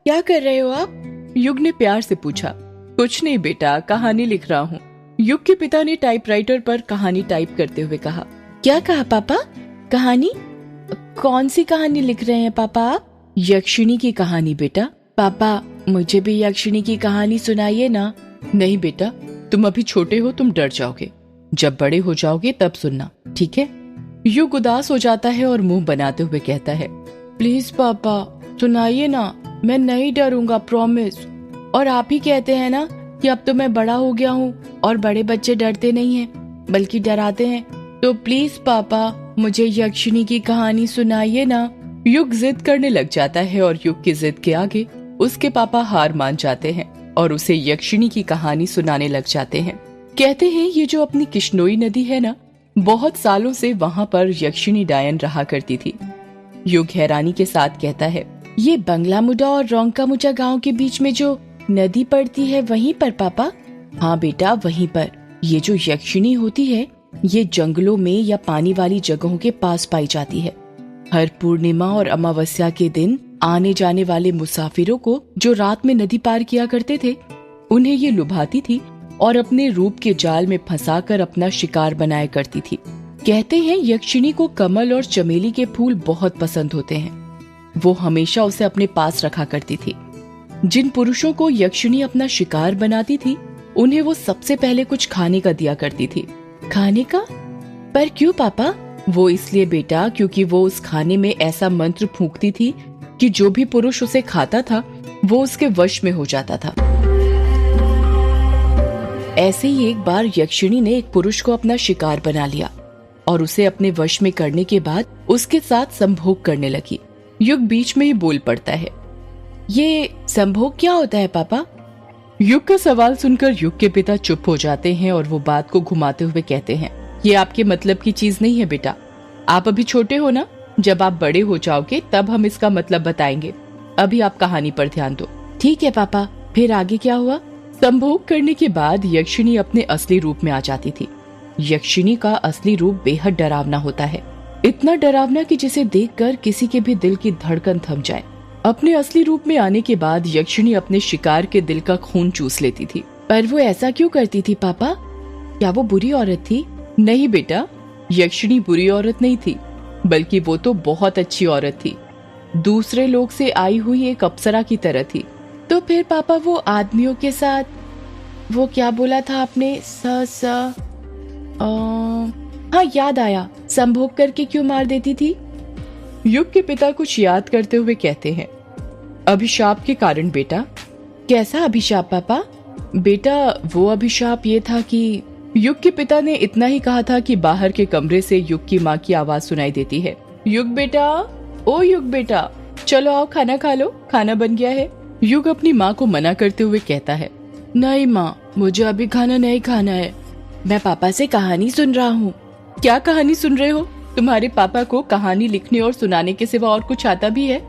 क्या कर रहे हो आप? युग ने प्यार से पूछा। कुछ नहीं बेटा, कहानी लिख रहा हूँ। युग के पिता ने टाइपराइटर पर कहानी टाइप करते हुए कहा। क्या कहा पापा? कहानी? कौन सी कहानी लिख रहे हैं पापा आप? यक्षिणी की कहानी बेटा। पापा, मुझे भी यक्षिणी की कहानी सुनाइए ना। नहीं बेटा, तुम अभी छोटे हो, तुम डर जाओगे। जब बड़े हो जाओगे तब सुनना, ठीक है? युग उदास हो जाता है और मुंह बनाते हुए कहता है, प्लीज पापा सुनाइए ना, मैं नहीं डरूंगा, प्रॉमिस। और आप ही कहते हैं ना कि अब तो मैं बड़ा हो गया हूँ और बड़े बच्चे डरते नहीं हैं बल्कि डराते हैं, तो प्लीज पापा मुझे यक्षिणी की कहानी सुनाइए ना। युग जिद करने लग जाता है और युग की जिद के आगे उसके पापा हार मान जाते हैं और उसे यक्षिणी की कहानी सुनाने लग जाते हैं। कहते हैं ये जो अपनी किश्नोई नदी है ना, बहुत सालों से वहाँ पर यक्षिणी डायन रहा करती थी। युग हैरानी के साथ कहता है, ये बंगला मुडा और रोंका मुचा गाँव के बीच में जो नदी पड़ती है वहीं पर पापा? हाँ बेटा, वहीं पर। ये जो यक्षिणी होती है ये जंगलों में या पानी वाली जगहों के पास पाई जाती है। हर पूर्णिमा और अमावस्या के दिन आने जाने वाले मुसाफिरों को जो रात में नदी पार किया करते थे उन्हें ये लुभाती थी और अपने रूप के जाल में फंसाकर अपना शिकार बनाया करती थी। कहते हैं यक्षिणी को कमल और चमेली के फूल बहुत पसंद होते हैं। वो हमेशा उसे अपने पास रखा करती थी। जिन पुरुषों को यक्षिणी अपना शिकार बनाती थी उन्हें वो सबसे पहले कुछ खाने का दिया करती थी। खाने का? पर क्यों पापा? वो इसलिए बेटा, क्योंकि वो उस खाने में ऐसा मंत्र फूंकती थी कि जो भी पुरुष उसे खाता था वो उसके वश में हो जाता था। ऐसे ही एक बार यक्षिणी ने एक पुरुष को अपना शिकार बना लिया और उसे अपने वश में करने के बाद उसके साथ संभोग करने लगी। युग बीच में ही बोल पड़ता है, ये संभोग क्या होता है पापा? युग का सवाल सुनकर युग के पिता चुप हो जाते हैं और वो बात को घुमाते हुए कहते हैं, ये आपके मतलब की चीज नहीं है बेटा। आप अभी छोटे हो ना, जब आप बड़े हो जाओगे तब हम इसका मतलब बताएंगे। अभी आप कहानी पर ध्यान दो। ठीक है पापा, फिर आगे क्या हुआ? संभोग करने के बाद यक्षिणी अपने असली रूप में आ जाती थी। यक्षिणी का असली रूप बेहद डरावना होता है, इतना डरावना कि जिसे देखकर किसी के भी दिल की धड़कन थम जाए। अपने असली रूप में आने के बाद यक्षिणी अपने शिकार के दिल का खून चूस लेती थी। पर वो ऐसा क्यों करती थी पापा? क्या वो बुरी औरत थी? नहीं बेटा, यक्षिणी बुरी औरत नहीं थी, बल्कि वो तो बहुत अच्छी औरत थी। दूसरे लोग से आई हुई एक अप्सरा की तरह थी। तो फिर पापा वो आदमियों के साथ, वो क्या बोला था आपने? हाँ याद आया, संभोग करके क्यों मार देती थी? युग के पिता कुछ याद करते हुए कहते हैं, अभिशाप के कारण बेटा। कैसा अभिशाप पापा? बेटा वो अभिशाप ये था कि युग के पिता ने इतना ही कहा था कि बाहर के कमरे से युग की माँ की आवाज सुनाई देती है, युग बेटा, ओ युग बेटा, चलो आओ खाना खा लो, खाना बन गया है। युग अपनी माँ को मना करते हुए कहता है, नहीं माँ, मुझे अभी खाना नहीं खाना है, मैं पापा से कहानी सुन रहा हूँ। क्या कहानी सुन रहे हो? तुम्हारे पापा को कहानी लिखने और सुनाने के सिवा और कुछ आता भी है?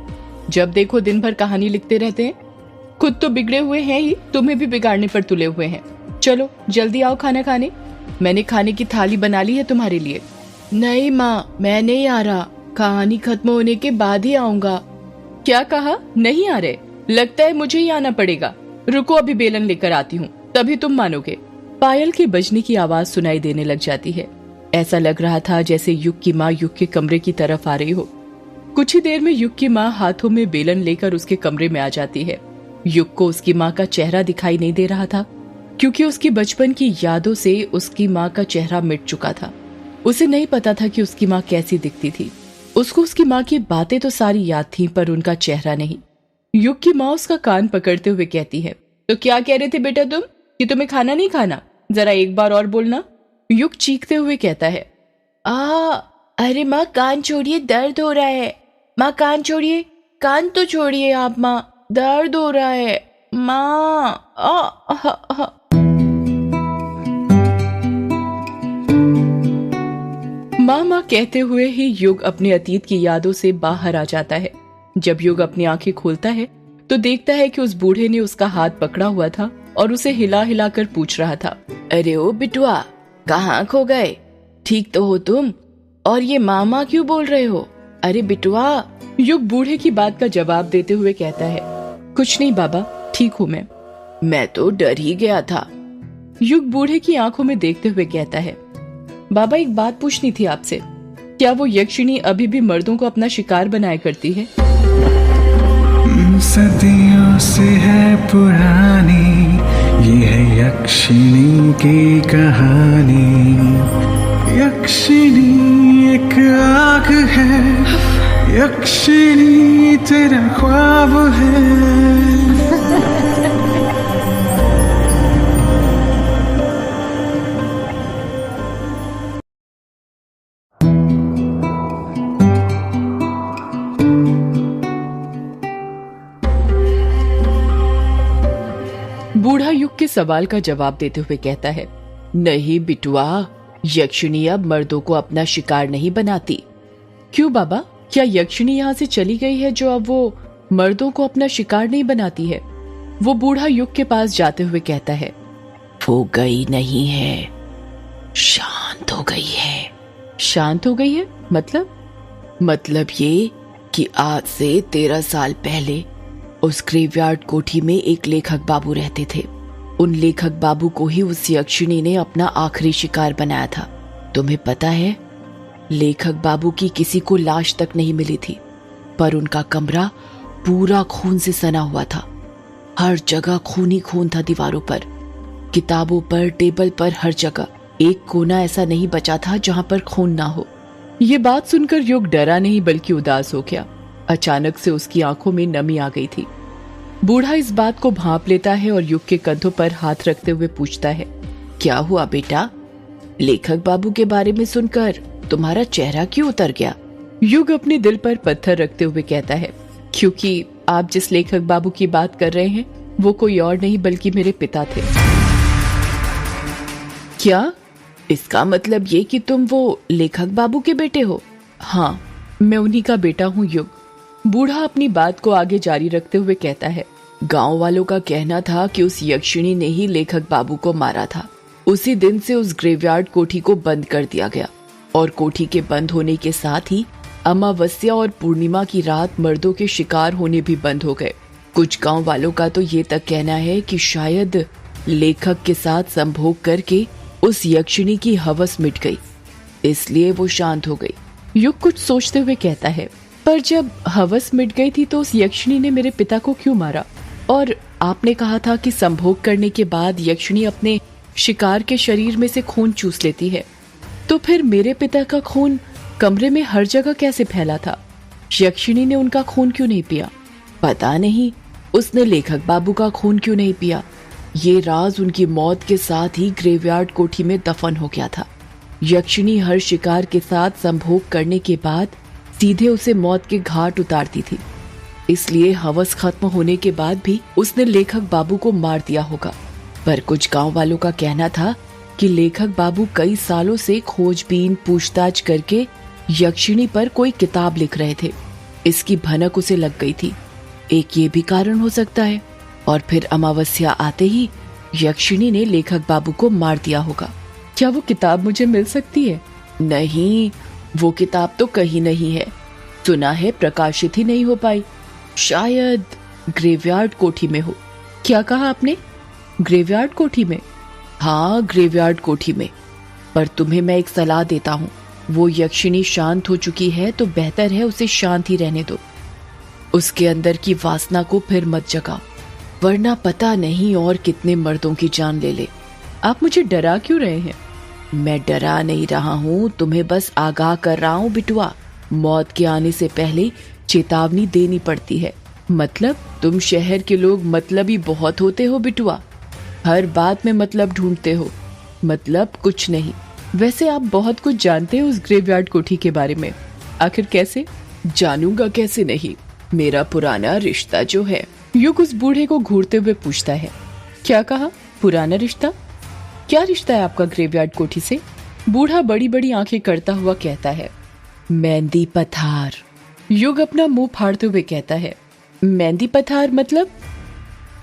जब देखो दिन भर कहानी लिखते रहते हैं। खुद तो बिगड़े हुए हैं ही, तुम्हें भी बिगाड़ने पर तुले हुए हैं। चलो जल्दी आओ खाना खाने, मैंने खाने की थाली बना ली है तुम्हारे लिए। नहीं माँ, मैं नहीं आ रहा, कहानी खत्म होने के बाद ही आऊंगा। क्या कहा? नहीं आ रहे? लगता है मुझे ही आना पड़ेगा। रुको, अभी बेलन लेकर आती हूँ, तभी तुम मानोगे। पायल के बजने की आवाज सुनाई देने लग जाती है। ऐसा लग रहा था जैसे युग की माँ युग के कमरे की तरफ आ रही हो। कुछ ही देर में युग की माँ हाथों में बेलन लेकर उसके कमरे में आ जाती है। युग को उसकी माँ का चेहरा दिखाई नहीं दे रहा था, क्योंकि उसकी बचपन की यादों से उसकी माँ का चेहरा मिट चुका था। उसे नहीं पता था कि उसकी माँ कैसी दिखती थी। उसको उसकी माँ की बातें तो सारी याद थीं, पर उनका चेहरा नहीं। युग की माँ उसका कान पकड़ते हुए कहती है, तो क्या कह रहे थे बेटा तुम, कि तुम्हें खाना नहीं खाना? जरा एक बार और बोलना। युग चीखते हुए कहता है, अरे माँ कान छोड़िए, दर्द हो रहा है। माँ कान छोड़िए, कान तो छोड़िए आप माँ, दर्द हो रहा है माँ। माँ कहते हुए ही युग अपने अतीत की यादों से बाहर आ जाता है। जब युग अपनी आंखें खोलता है तो देखता है कि उस बूढ़े ने उसका हाथ पकड़ा हुआ था और उसे हिला हिला कर पूछ रहा था, अरे ओ बिटुआ, कहाँ खो गए? ठीक तो हो तुम? और ये मामा क्यों बोल रहे हो? अरे बिटुआ। युग बूढ़े की बात का जवाब देते हुए कहता है, कुछ नहीं बाबा, ठीक हूँ मैं तो डर ही गया था। युग बूढ़े की आंखों में देखते हुए कहता है, बाबा एक बात पूछनी थी आपसे, क्या वो यक्षिणी अभी भी मर्दों को अपना शिकार बनाया करती है? सदियों से है पुरानी ये है यक्षिणी की कहानी। यक्षिणी एक आग है, यक्षिणी तेरा ख्वाब है। बूढ़ा युग के सवाल का जवाब देते हुए कहता है, नहीं बिटुआ, यक्षिणी अब मर्दों को अपना शिकार नहीं बनाती। क्यों बाबा, क्या यक्षिणी यहाँ से चली गई है जो अब वो मर्दों को अपना शिकार नहीं बनाती है? वो बूढ़ा युग के पास जाते हुए कहता है, वो गई नहीं है, शांत हो गई है। शांत हो गई है? मतलब ये कि आज से 13 साल पहले उस ग्रेवयार्ड कोठी में एक लेखक बाबू रहते थे। उन लेखक बाबू को ही उस यक्षिणी ने अपना आखिरी शिकार बनाया था। तुम्हें पता है, लेखक बाबू की किसी को लाश तक नहीं मिली थी, पर उनका कमरा पूरा खून से सना हुआ था। हर जगह खून ही खून था, दीवारों पर, किताबों पर, टेबल पर, हर जगह। एक कोना ऐसा नहीं बचा था जहां पर खून ना हो। ये बात सुनकर युग डरा नहीं बल्कि उदास हो गया। अचानक से उसकी आंखों में नमी आ गई थी। बूढ़ा इस बात को भांप लेता है और युग के कंधों पर हाथ रखते हुए पूछता है, क्या हुआ बेटा? लेखक बाबू के बारे में सुनकर तुम्हारा चेहरा क्यों उतर गया? युग अपने दिल पर पत्थर रखते हुए कहता है, क्योंकि आप जिस लेखक बाबू की बात कर रहे हैं वो कोई और नहीं बल्कि मेरे पिता थे। क्या? इसका मतलब ये कि तुम वो लेखक बाबू के बेटे हो? हाँ, मैं उन्हीं का बेटा हूँ युग। बूढ़ा अपनी बात को आगे जारी रखते हुए कहता है, गांव वालों का कहना था कि उस यक्षिणी ने ही लेखक बाबू को मारा था। उसी दिन से उस ग्रेवयार्ड कोठी को बंद कर दिया गया और कोठी के बंद होने के साथ ही अमावस्या और पूर्णिमा की रात मर्दों के शिकार होने भी बंद हो गए। कुछ गांव वालों का तो ये तक कहना है कि शायद लेखक के साथ संभोग करके उस यक्षिणी की हवस मिट गई, इसलिए वो शांत हो गई। युग कुछ सोचते हुए कहता है, पर जब हवस मिट गई थी तो उस यक्षिणी ने मेरे पिता को क्यों मारा? और आपने कहा था कि संभोग करने के बाद यक्षिणी अपने शिकार के शरीर में से खून चूस लेती है, तो फिर मेरे पिता का खून कमरे में हर जगह कैसे फैला था? यक्षिणी ने उनका खून क्यों नहीं पिया? पता नहीं, उसने लेखक बाबू का खून क्यों नहीं पिया। ये राज उनकी मौत के साथ ही ग्रेवयार्ड कोठी में दफन हो गया था। यक्षिणी हर शिकार के साथ संभोग करने के बाद सीधे उसे मौत के घाट उतारती थी, इसलिए हवस खत्म होने के बाद भी उसने लेखक बाबू को मार दिया होगा। पर कुछ गांव वालों का कहना था कि लेखक बाबू कई सालों से खोजबीन पूछताछ करके यक्षिणी पर कोई किताब लिख रहे थे। इसकी भनक उसे लग गई थी। एक ये भी कारण हो सकता है। और फिर अमावस्या आते ही यक्षिणी ने लेखक बाबू को मार दिया होगा। क्या वो किताब मुझे मिल सकती है? नहीं, वो किताब तो कहीं नहीं है। सुना है प्रकाशित ही नहीं हो पाई। शायद ग्रेवयार्ड कोठी में हो। क्या कहा आपने? ग्रेवयार्ड कोठी में? हाँ, ग्रेवयार्ड कोठी में। पर तुम्हें मैं एक सलाह देता हूँ, वो यक्षिणी शांत हो चुकी है तो बेहतर है उसे शांत ही रहने दो। उसके अंदर की वासना को फिर मत जगाओ, वरना पता नहीं और कितने मर्दों की जान ले ले। आप मुझे डरा क्यों रहे हैं? मैं डरा नहीं रहा हूँ, तुम्हें बस आगाह कर रहा हूँ बिटुआ। मौत के आने से पहले चेतावनी देनी पड़ती है। मतलब? तुम शहर के लोग मतलबी बहुत होते हो बिटुआ, हर बात में मतलब ढूंढते हो। मतलब कुछ नहीं। वैसे आप बहुत कुछ जानते हो उस ग्रेवयार्ड कोठी के बारे में। आखिर कैसे? जानूंगा कैसे नहीं, मेरा पुराना रिश्ता जो है। युग उस बूढ़े को घूरते हुए पूछता है, क्या कहा? पुराना रिश्ता? क्या रिश्ता है आपका ग्रेवयार्ड कोठी से? बूढ़ा बड़ी बड़ी आंखें करता हुआ कहता है, मेहंदी पथार। युग अपना मुंह फाड़ते हुए कहता है, मेहंदी पथार मतलब?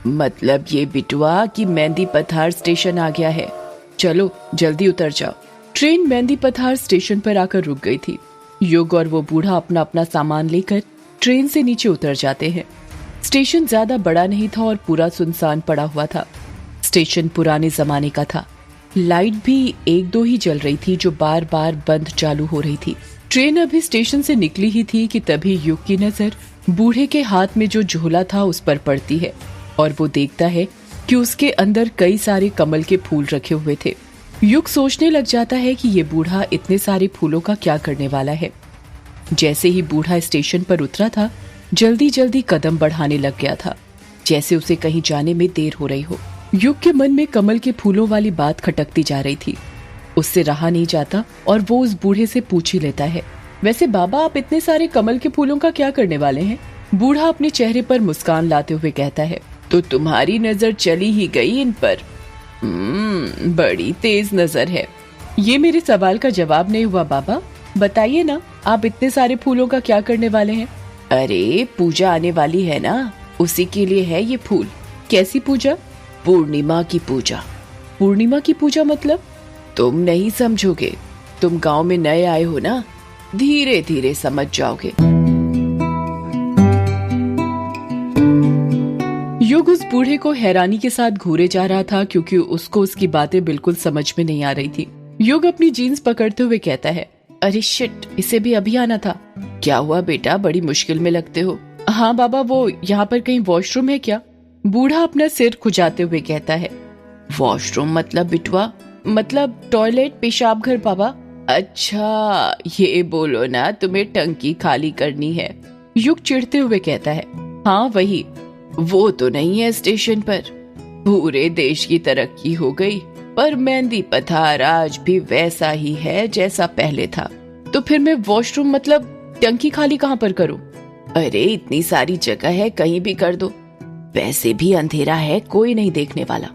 मतलब ये बिटुआ कि मेहंदी पथार स्टेशन आ गया है, चलो जल्दी उतर जाओ। ट्रेन मेहंदी पथार स्टेशन पर आकर रुक गई थी। युग और वो बूढ़ा अपना अपना सामान लेकर ट्रेन से नीचे उतर जाते हैं। स्टेशन ज्यादा बड़ा नहीं था और पूरा सुनसान पड़ा हुआ था। स्टेशन पुराने जमाने का था। लाइट भी एक दो ही जल रही थी जो बार बार बंद चालू हो रही थी। ट्रेन अभी स्टेशन से निकली ही थी कि तभी युग की नजर बूढ़े के हाथ में जो झोला था उस पर पड़ती है और वो देखता है कि उसके अंदर कई सारे कमल के फूल रखे हुए थे। युग सोचने लग जाता है कि ये बूढ़ा इतने सारे फूलों का क्या करने वाला है। जैसे ही बूढ़ा स्टेशन पर उतरा था, जल्दी जल्दी कदम बढ़ाने लग गया था, जैसे उसे कहीं जाने में देर हो रही हो। युग के मन में कमल के फूलों वाली बात खटकती जा रही थी। उससे रहा नहीं जाता और वो उस बूढ़े से पूछ ही लेता है, वैसे बाबा आप इतने सारे कमल के फूलों का क्या करने वाले हैं? बूढ़ा अपने चेहरे पर मुस्कान लाते हुए कहता है, तो तुम्हारी नजर चली ही गई इन पर। बड़ी तेज नजर है। ये मेरे सवाल का जवाब नहीं हुआ बाबा, बताइए ना आप इतने सारे फूलों का क्या करने वाले हैं? अरे पूजा आने वाली है ना, उसी के लिए है ये फूल। कैसी पूजा? पूर्णिमा की पूजा। पूर्णिमा की पूजा मतलब? तुम नहीं समझोगे, तुम गांव में नए आए हो ना, धीरे धीरे समझ जाओगे। युग उस बूढ़े को हैरानी के साथ घूरे जा रहा था क्योंकि उसको उसकी बातें बिल्कुल समझ में नहीं आ रही थी। युग अपनी जीन्स पकड़ते हुए कहता है, अरे शिट, इसे भी अभी आना था। क्या हुआ बेटा, बड़ी मुश्किल में लगते हो। हाँ बाबा, वो यहाँ पर कहीं वॉशरूम है क्या? बूढ़ा अपना सिर खुजाते हुए कहता है। वॉशरूम मतलब बिटवा? मतलब टॉयलेट, पेशाब घर बाबा। अच्छा, ये बोलो ना तुम्हें टंकी खाली करनी है। युग चिढ़ते हुए कहता है, हाँ वही। वो तो नहीं है स्टेशन पर। पूरे देश की तरक्की हो गई पर मेहंदी पथार आज भी वैसा ही है जैसा पहले था। तो फिर मैं वॉशरूम मतलब टंकी खाली कहाँ पर करूँ? अरे इतनी सारी जगह है, कहीं भी कर दो। वैसे भी अंधेरा है, कोई नहीं देखने वाला।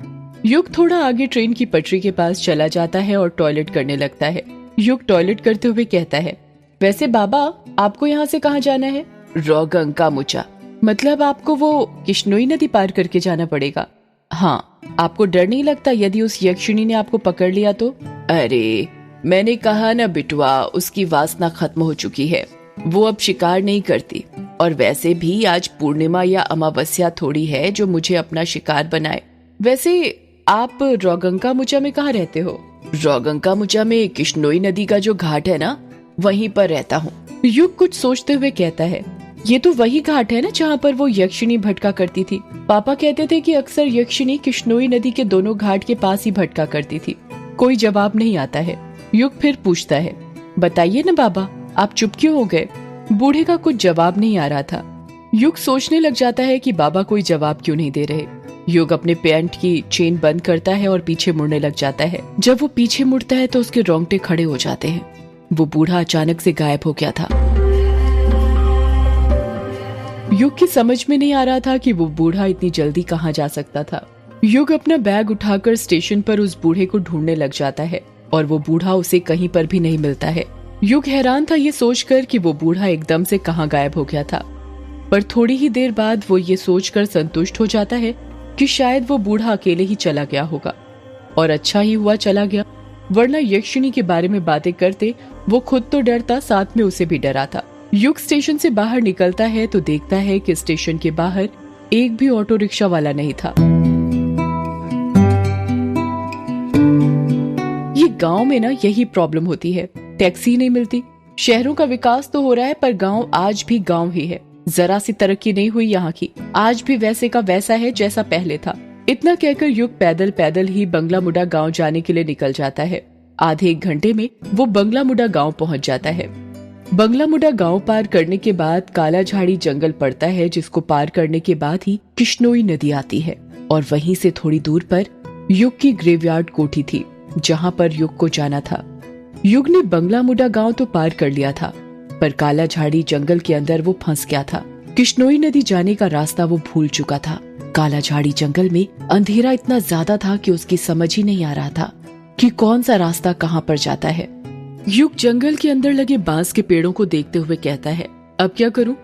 युग थोड़ा आगे ट्रेन की पटरी के पास चला जाता है और टॉयलेट करने लगता है। युग टॉयलेट करते हुए कहता है, वैसे बाबा आपको यहाँ से कहाँ जाना है? रोगंगा मुचा। मतलब आपको वो किश्नोई नदी पार करके जाना पड़ेगा? हाँ। आपको डर नहीं लगता यदि उस यक्षिणी ने आपको पकड़ लिया तो? अरे मैंने कहा ना बिटवा, उसकी वासना खत्म हो चुकी है, वो अब शिकार नहीं करती। और वैसे भी आज पूर्णिमा या अमावस्या थोड़ी है जो मुझे अपना शिकार बनाए। वैसे आप रोगंगा मुचा में कहाँ रहते हो? रोगंगा मुचा में किश्नोई नदी का जो घाट है ना, वहीं पर रहता हूँ। युग कुछ सोचते हुए कहता है, ये तो वही घाट है ना जहाँ पर वो यक्षिणी भटका करती थी। पापा कहते थे कि अक्सर यक्षिणी किश्नोई नदी के दोनों घाट के पास ही भटका करती थी। कोई जवाब नहीं आता है। युग फिर पूछता है, बताइए ना बाबा, आप चुप क्यों हो गए? बूढ़े का कुछ जवाब नहीं आ रहा था। युग सोचने लग जाता है कि बाबा कोई जवाब क्यों नहीं दे रहे। युग अपने पैंट की चेन बंद करता है और पीछे मुड़ने लग जाता है। जब वो पीछे मुड़ता है तो उसके रोंगटे खड़े हो जाते हैं। वो बूढ़ा अचानक से गायब हो गया था। युग की समझ में नहीं आ रहा था कि वो बूढ़ा इतनी जल्दी कहाँ जा सकता था। युग अपना बैग उठाकर स्टेशन पर उस बूढ़े को ढूंढने लग जाता है और वो बूढ़ा उसे कहीं पर भी नहीं मिलता है। युग हैरान था ये सोचकर कि वो बूढ़ा एकदम से कहाँ गायब हो गया था, पर थोड़ी ही देर बाद वो ये सोचकर संतुष्ट हो जाता है कि शायद वो बूढ़ा अकेले ही चला गया होगा। और अच्छा ही हुआ चला गया, वरना यक्षिणी के बारे में बातें करते वो खुद तो डरता, साथ में उसे भी डराता। युग स्टेशन से बाहर निकलता है तो देखता है कि स्टेशन के बाहर एक भी ऑटो रिक्शा वाला नहीं था। ये गांव में ना यही प्रॉब्लम होती है, टैक्सी नहीं मिलती। शहरों का विकास तो हो रहा है पर गांव आज भी गांव ही है। जरा सी तरक्की नहीं हुई यहाँ की, आज भी वैसे का वैसा है जैसा पहले था। इतना कहकर युग पैदल पैदल ही बंगला मुडा गांव जाने के लिए निकल जाता है। आधे एक घंटे में वो बंगला मुडा गांव पहुंच जाता है। बंगला मुडा गांव पार करने के बाद काला झाड़ी जंगल पड़ता है, जिसको पार करने के बाद ही किश्नोई नदी आती है। और वहीं से थोड़ी दूर पर युग की ग्रेवयार्ड कोठी थी जहां पर युग को जाना था। युग ने बंगला मुडा गांव तो पार कर लिया था, पर काला झाड़ी जंगल के अंदर वो फंस गया था। किश्नोई नदी जाने का रास्ता वो भूल चुका था। काला झाड़ी जंगल में अंधेरा इतना ज्यादा था कि उसकी समझ ही नहीं आ रहा था कि कौन सा रास्ता कहाँ पर जाता है। युग जंगल के अंदर लगे बांस के पेड़ों को देखते हुए कहता है, अब क्या करूं?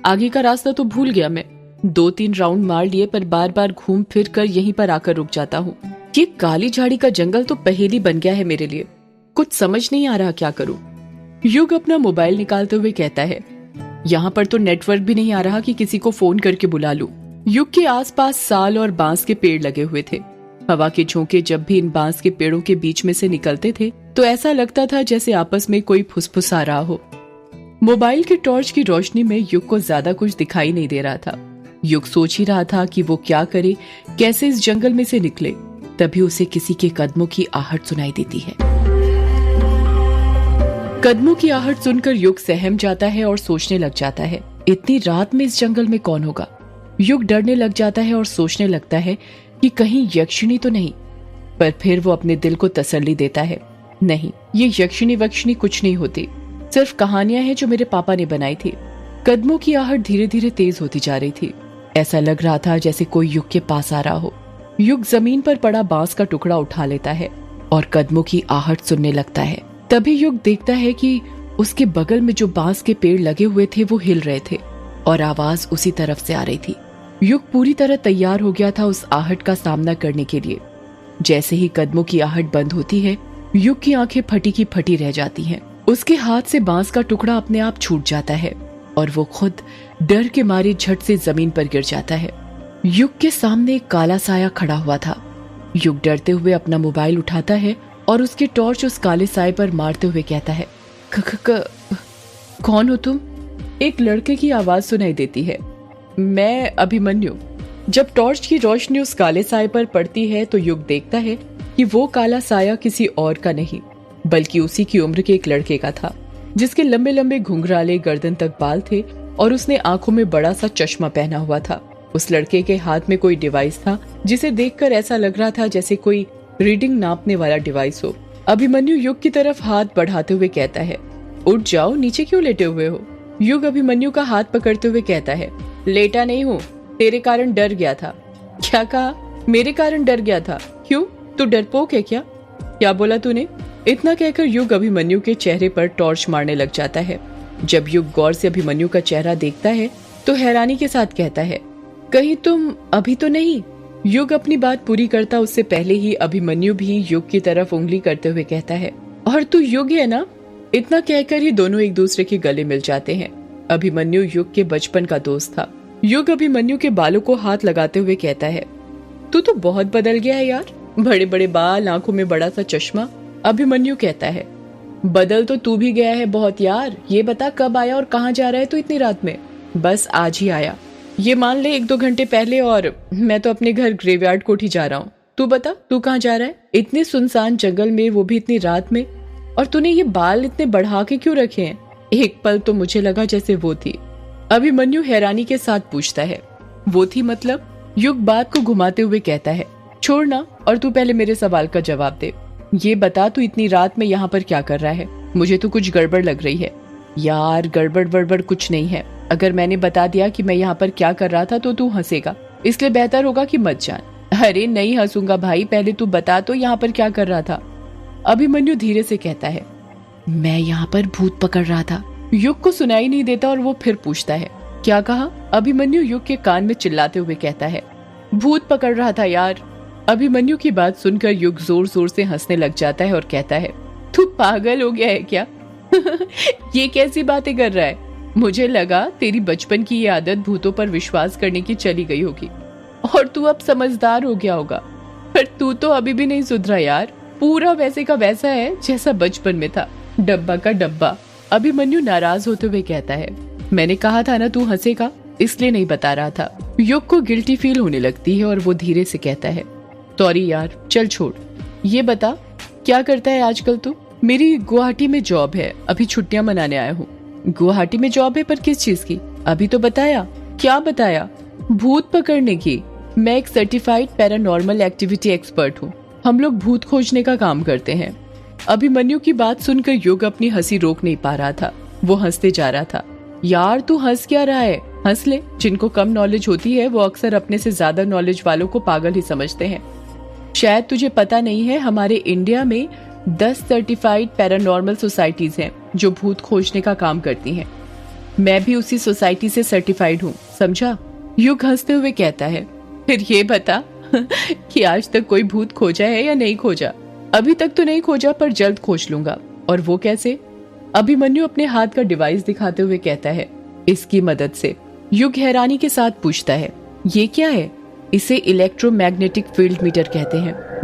आगे का रास्ता तो भूल गया मैं। 2-3 राउंड मार लिए पर बार बार घूम फिर कर यहीं पर आकर रुक जाता हूँ। ये काली झाड़ी का जंगल तो पहेली बन गया है मेरे लिए। कुछ समझ नहीं आ रहा क्या करूं। युग अपना मोबाइल निकालते हुए कहता है, यहाँ पर तो नेटवर्क भी नहीं आ रहा कि किसी को फोन करके बुला लूं। युग के आसपास साल और बांस के पेड़ लगे हुए थे। हवा के झोंके जब भी इन बांस के पेड़ों के बीच में से निकलते थे तो ऐसा लगता था जैसे आपस में कोई फुसफुसा रहा हो। मोबाइल की टॉर्च की रोशनी में युग को ज्यादा कुछ दिखाई नहीं दे रहा था। युग सोच ही रहा था कि वो क्या करे, कैसे इस जंगल में से निकले। तभी उसे किसी के कदमों की आहट सुनाई देती है। कदमों की आहट सुनकर युग सहम जाता है और सोचने लग जाता है, इतनी रात में इस जंगल में कौन होगा। युग डरने लग जाता है और सोचने लगता है कि कहीं यक्षिणी तो नहीं। पर फिर वो अपने दिल को तसल्ली देता है, नहीं, ये यक्षिणी वक्षिणी कुछ नहीं होती, सिर्फ कहानियां हैं जो मेरे पापा ने बनाई थी। कदमों की आहट धीरे धीरे तेज होती जा रही थी। ऐसा लग रहा था जैसे कोई युग के पास आ रहा हो। युग जमीन पर पड़ा बांस का टुकड़ा उठा लेता है और कदमों की आहट सुनने लगता है। तभी युग देखता है कि उसके बगल में जो बांस के पेड़ लगे हुए थे वो हिल रहे थे और आवाज उसी तरफ से आ रही थी। युग पूरी तरह तैयार हो गया था उस आहट का सामना करने के लिए। जैसे ही कदमों की आहट बंद होती है, युग की आंखें फटी की फटी रह जाती हैं। उसके हाथ से बांस का टुकड़ा अपने आप छूट जाता है और वो खुद डर के मारे झट से जमीन पर गिर जाता है। युग के सामने एक काला साया खड़ा हुआ था। युग डरते हुए अपना मोबाइल उठाता है और उसकी टॉर्च उस काले साए पर मारते हुए कहता है, कौन हो तुम? एक लड़के की आवाज सुनाई देती है, मैं अभिमन्यु। जब टॉर्च की रोशनी उस काले साए पर पड़ती है तो युग देखता है कि वो काला साया किसी और का नहीं बल्कि उसी की उम्र के एक लड़के का था, जिसके लंबे लंबे घुंघराले गर्दन तक बाल थे और उसने आंखों में बड़ा सा चश्मा पहना हुआ था। उस लड़के के हाथ में कोई डिवाइस था जिसे देखकर ऐसा लग रहा था जैसे कोई रीडिंग नापने वाला डिवाइस हो। अभिमन्यु युग की तरफ हाथ बढ़ाते हुए कहता है, उठ जाओ, नीचे क्यों लेटे हुए हो? युग अभिमन्यु का हाथ पकड़ते हुए कहता है, लेटा नहीं हूँ, तेरे कारण डर गया था। क्या कहा? मेरे कारण डर गया था? क्यों, तू डरपोक है क्या? क्या बोला तूने? इतना कहकर युग अभिमन्यु के चेहरे पर टॉर्च मारने लग जाता है। जब युग गौर से अभिमन्यु का चेहरा देखता है तो हैरानी के साथ कहता है, कहीं तुम अभी तो नहीं? युग अपनी बात पूरी करता उससे पहले ही अभिमन्यु भी युग की तरफ उंगली करते हुए कहता है, और तू युग है ना? इतना कहकर ही दोनों एक दूसरे के गले मिल जाते हैं। अभिमन्यु युग के बचपन का दोस्त था। युग अभिमन्यु के बालों को हाथ लगाते हुए कहता है, तू तो बहुत बदल गया है यार, बड़े बड़े बाल, आंखों में बड़ा सा चश्मा। अभिमन्यु कहता है, बदल तो तू भी गया है बहुत यार। ये बता कब आया और कहाँ जा रहा है तू इतनी रात में? बस आज ही आया, ये मान ले 1-2 घंटे पहले, और मैं तो अपने घर ग्रेवयार्ड कोठी जा रहा हूँ। तू बता, तू कहाँ जा रहा है इतने सुनसान जंगल में, वो भी इतनी रात में? और तूने ये बाल इतने बढ़ा के क्यों रखे हैं? एक पल तो मुझे लगा जैसे वो थी। अभिमन्यु हैरानी के साथ पूछता है, वो थी मतलब? युग बात को घुमाते हुए कहता है, छोड़ना, और तू पहले मेरे सवाल का जवाब दे। ये बता, तू इतनी रात में यहाँ पर क्या कर रहा है? मुझे तो कुछ गड़बड़ लग रही है। यार गड़बड़ वड़बड़ कुछ नहीं है। अगर मैंने बता दिया कि मैं यहाँ पर क्या कर रहा था तो तू हंसेगा, इसलिए बेहतर होगा कि मत जान। अरे नहीं हंसूंगा भाई, पहले तू बता तो यहाँ पर क्या कर रहा था? अभिमन्यु धीरे से कहता है, मैं यहाँ पर भूत पकड़ रहा था। युग को सुनाई नहीं देता और वो फिर पूछता है, क्या कहा? अभिमन्यु युग के कान में चिल्लाते हुए कहता है, भूत पकड़ रहा था यार। अभिमन्यु की बात सुनकर युग जोर जोर से हंसने लग जाता है और कहता है, तू पागल हो गया है क्या? ये कैसी बातें कर रहा है? मुझे लगा तेरी बचपन की ये आदत भूतों पर विश्वास करने की चली गई होगी और तू अब समझदार हो गया होगा, पर तू तो अभी भी नहीं सुधरा यार, पूरा वैसे का वैसा है जैसा बचपन में था, डब्बा का डब्बा। अभिमन्यु नाराज होते हुए कहता है, मैंने कहा था ना तू हंसेगा, इसलिए नहीं बता रहा था। युग को गिल्टी फील होने लगती है और वो धीरे से कहता है, सॉरी यार, चल छोड़। ये बता क्या करता है आजकल तू? मेरी गुवाहाटी में जॉब है, अभी छुट्टियां मनाने आया हूँ। गुवाहाटी में जॉब है, पर किस चीज की? अभी तो बताया। क्या बताया? भूत पकड़ने की। मैं एक सर्टिफाइड पैरानॉर्मल एक्टिविटी एक्सपर्ट हूँ, हम लोग भूत खोजने का काम करते हैं। अभिमन्यु की बात सुनकर युग अपनी हंसी रोक नहीं पा रहा था, वो हंसते जा रहा था। यार तू हंस क्या रहा है? हंस ले, जिनको कम नॉलेज होती है वो अक्सर अपने से ज्यादा नॉलेज वालों को पागल ही समझते हैं। शायद तुझे पता नहीं है, हमारे इंडिया में 10 सर्टिफाइड पैरानॉर्मल सोसाइटीज हैं जो भूत खोजने का काम करती हैं। मैं भी उसी सोसाइटी से सर्टिफाइड हूँ, समझा? युग हंसते हुए कहता है, फिर ये बता कि आज तक कोई भूत खोजा है या नहीं खोजा? अभी तक तो नहीं खोजा, पर जल्द खोज लूंगा। और वो कैसे? अभिमन्यु अपने हाथ का डिवाइस दिखाते हुए कहता है, इसकी मदद से। युग हैरानी के साथ पूछता है, ये क्या है? इसे इलेक्ट्रोमैग्नेटिक फील्ड मीटर कहते हैं।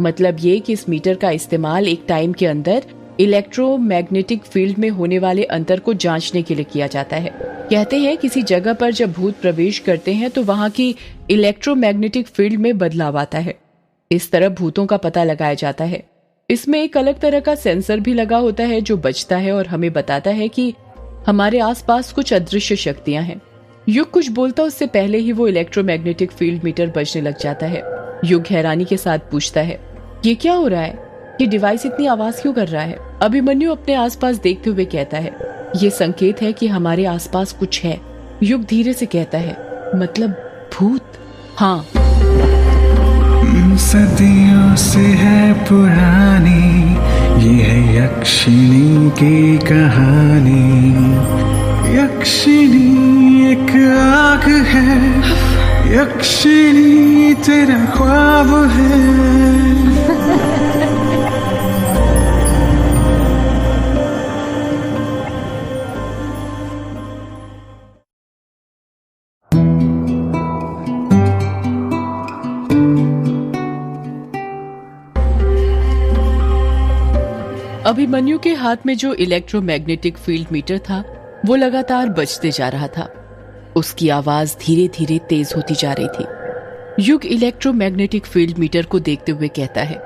मतलब ये कि इस मीटर का इस्तेमाल एक टाइम के अंदर इलेक्ट्रोमैग्नेटिक फील्ड में होने वाले अंतर को जांचने के लिए किया जाता है। कहते हैं किसी जगह पर जब भूत प्रवेश करते हैं तो वहां की इलेक्ट्रोमैग्नेटिक फील्ड में बदलाव आता है। इस तरह भूतों का पता लगाया जाता है। इसमें एक अलग तरह का सेंसर भी लगा होता है जो बजता है और हमें बताता है कि हमारे आसपास कुछ अदृश्य शक्तियां हैं। युग कुछ बोलता उससे पहले ही वो इलेक्ट्रोमैग्नेटिक फील्ड मीटर बजने लग जाता है। युग हैरानी के साथ पूछता है, ये क्या हो रहा है? ये डिवाइस इतनी आवाज क्यों कर रहा है? अभिमन्यु अपने आसपास देखते हुए कहता है, ये संकेत है कि हमारे आसपास कुछ है। युग धीरे से कहता है, मतलब भूत? हाँ। सदियों से है पुरानी ये है यक्षिणी की कहानी। यक्षिणी एक आग है, यक्षिणी तेरा ख्वाब है। अभिमन्यु के हाथ में जो इलेक्ट्रोमैग्नेटिक फील्ड मीटर था वो लगातार बजते जा रहा था। उसकी आवाज धीरे धीरे तेज होती जा रही थी। युग इलेक्ट्रोमैग्नेटिक फील्ड मीटर को देखते हुए कहता है,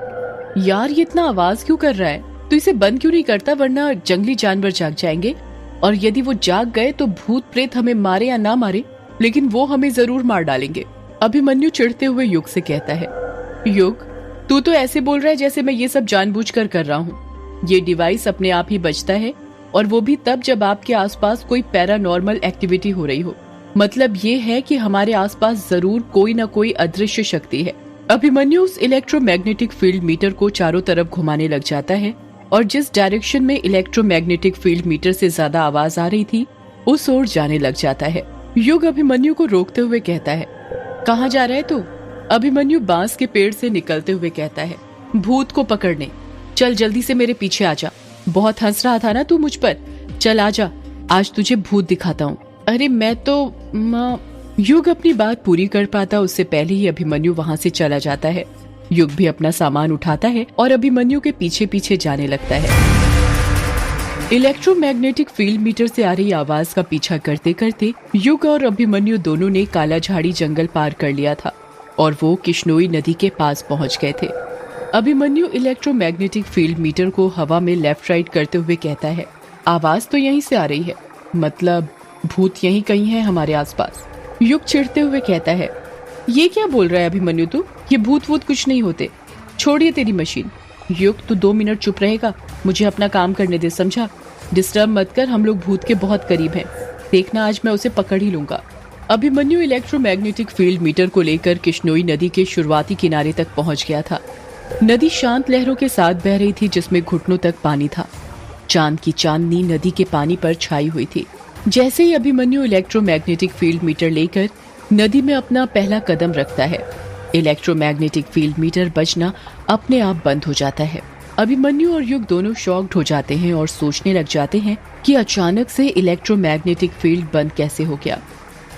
यार ये इतना आवाज क्यों कर रहा है? तो इसे बंद क्यों नहीं करता, वरना जंगली जानवर जाग जाएंगे और यदि वो जाग गए तो भूत प्रेत हमें मारे या ना मारे, लेकिन वो हमें जरूर मार डालेंगे। अभिमन्यु चिढ़ते हुए युग से कहता है, युग तू तो ऐसे बोल रहा है जैसे मैं ये सब जानबूझकर कर रहा हूँ। ये डिवाइस अपने आप ही बजता है और वो भी तब जब आपके आसपास कोई पैरानॉर्मल एक्टिविटी हो रही हो। मतलब ये है कि हमारे आसपास जरूर कोई ना कोई अदृश्य शक्ति है। अभिमन्यु उस इलेक्ट्रोमैग्नेटिक फील्ड मीटर को चारों तरफ घुमाने लग जाता है और जिस डायरेक्शन में इलेक्ट्रोमैग्नेटिक फील्ड मीटर से ज्यादा आवाज आ रही थी उस ओर जाने लग जाता है। युग अभिमन्यु को रोकते हुए कहता है, कहाँ जा रहा है तू? अभिमन्यु बांस के पेड़ से निकलते हुए कहता है, भूत को पकड़ने। चल जल्दी से मेरे पीछे आजा। बहुत हंस रहा था ना तू मुझ पर, चल आजा, आज तुझे भूत दिखाता हूँ। अरे मैं तो युग अपनी बात पूरी कर पाता उससे पहले ही अभिमन्यु वहाँ से चला जाता है। युग भी अपना सामान उठाता है और अभिमन्यु के पीछे पीछे जाने लगता है। इलेक्ट्रोमैग्नेटिक फील्ड मीटर से आ रही आवाज का पीछा करते करते युग और अभिमन्यु दोनों ने काला झाड़ी जंगल पार कर लिया था और वो किश्नोई नदी के पास पहुंच गए थे। अभिमन्यु इलेक्ट्रोमैग्नेटिक फील्ड मीटर को हवा में लेफ्ट राइट करते हुए कहता है, आवाज तो यहीं से आ रही है, मतलब भूत यहीं कहीं है हमारे आसपास। युग चिढ़ते हुए कहता है, ये क्या बोल रहा है अभिमन्यु तू? ये भूत वूत कुछ नहीं होते, छोड़िए तेरी मशीन। युग तू 2 मिनट चुप रहेगा? मुझे अपना काम करने दे, समझा? डिस्टर्ब मत कर, हम लोग भूत के बहुत करीब हैं। देखना आज मैं उसे पकड़ ही लूंगा। अभिमन्यु इलेक्ट्रोमैग्नेटिक फील्ड मीटर को लेकर किश्नोई नदी के शुरुआती किनारे तक पहुंच गया था। नदी शांत लहरों के साथ बह रही थी जिसमें घुटनों तक पानी था। चांद की चांदनी नदी के पानी पर छाई हुई थी। जैसे ही अभिमन्यु इलेक्ट्रोमैग्नेटिक फील्ड मीटर लेकर नदी में अपना पहला कदम रखता है, इलेक्ट्रोमैग्नेटिक फील्ड मीटर बजना अपने आप बंद हो जाता है। अभिमन्यु और युग दोनों शॉक्ड हो जाते हैं और सोचने लग जाते हैं कि अचानक से इलेक्ट्रोमैग्नेटिक फील्ड बंद कैसे हो गया।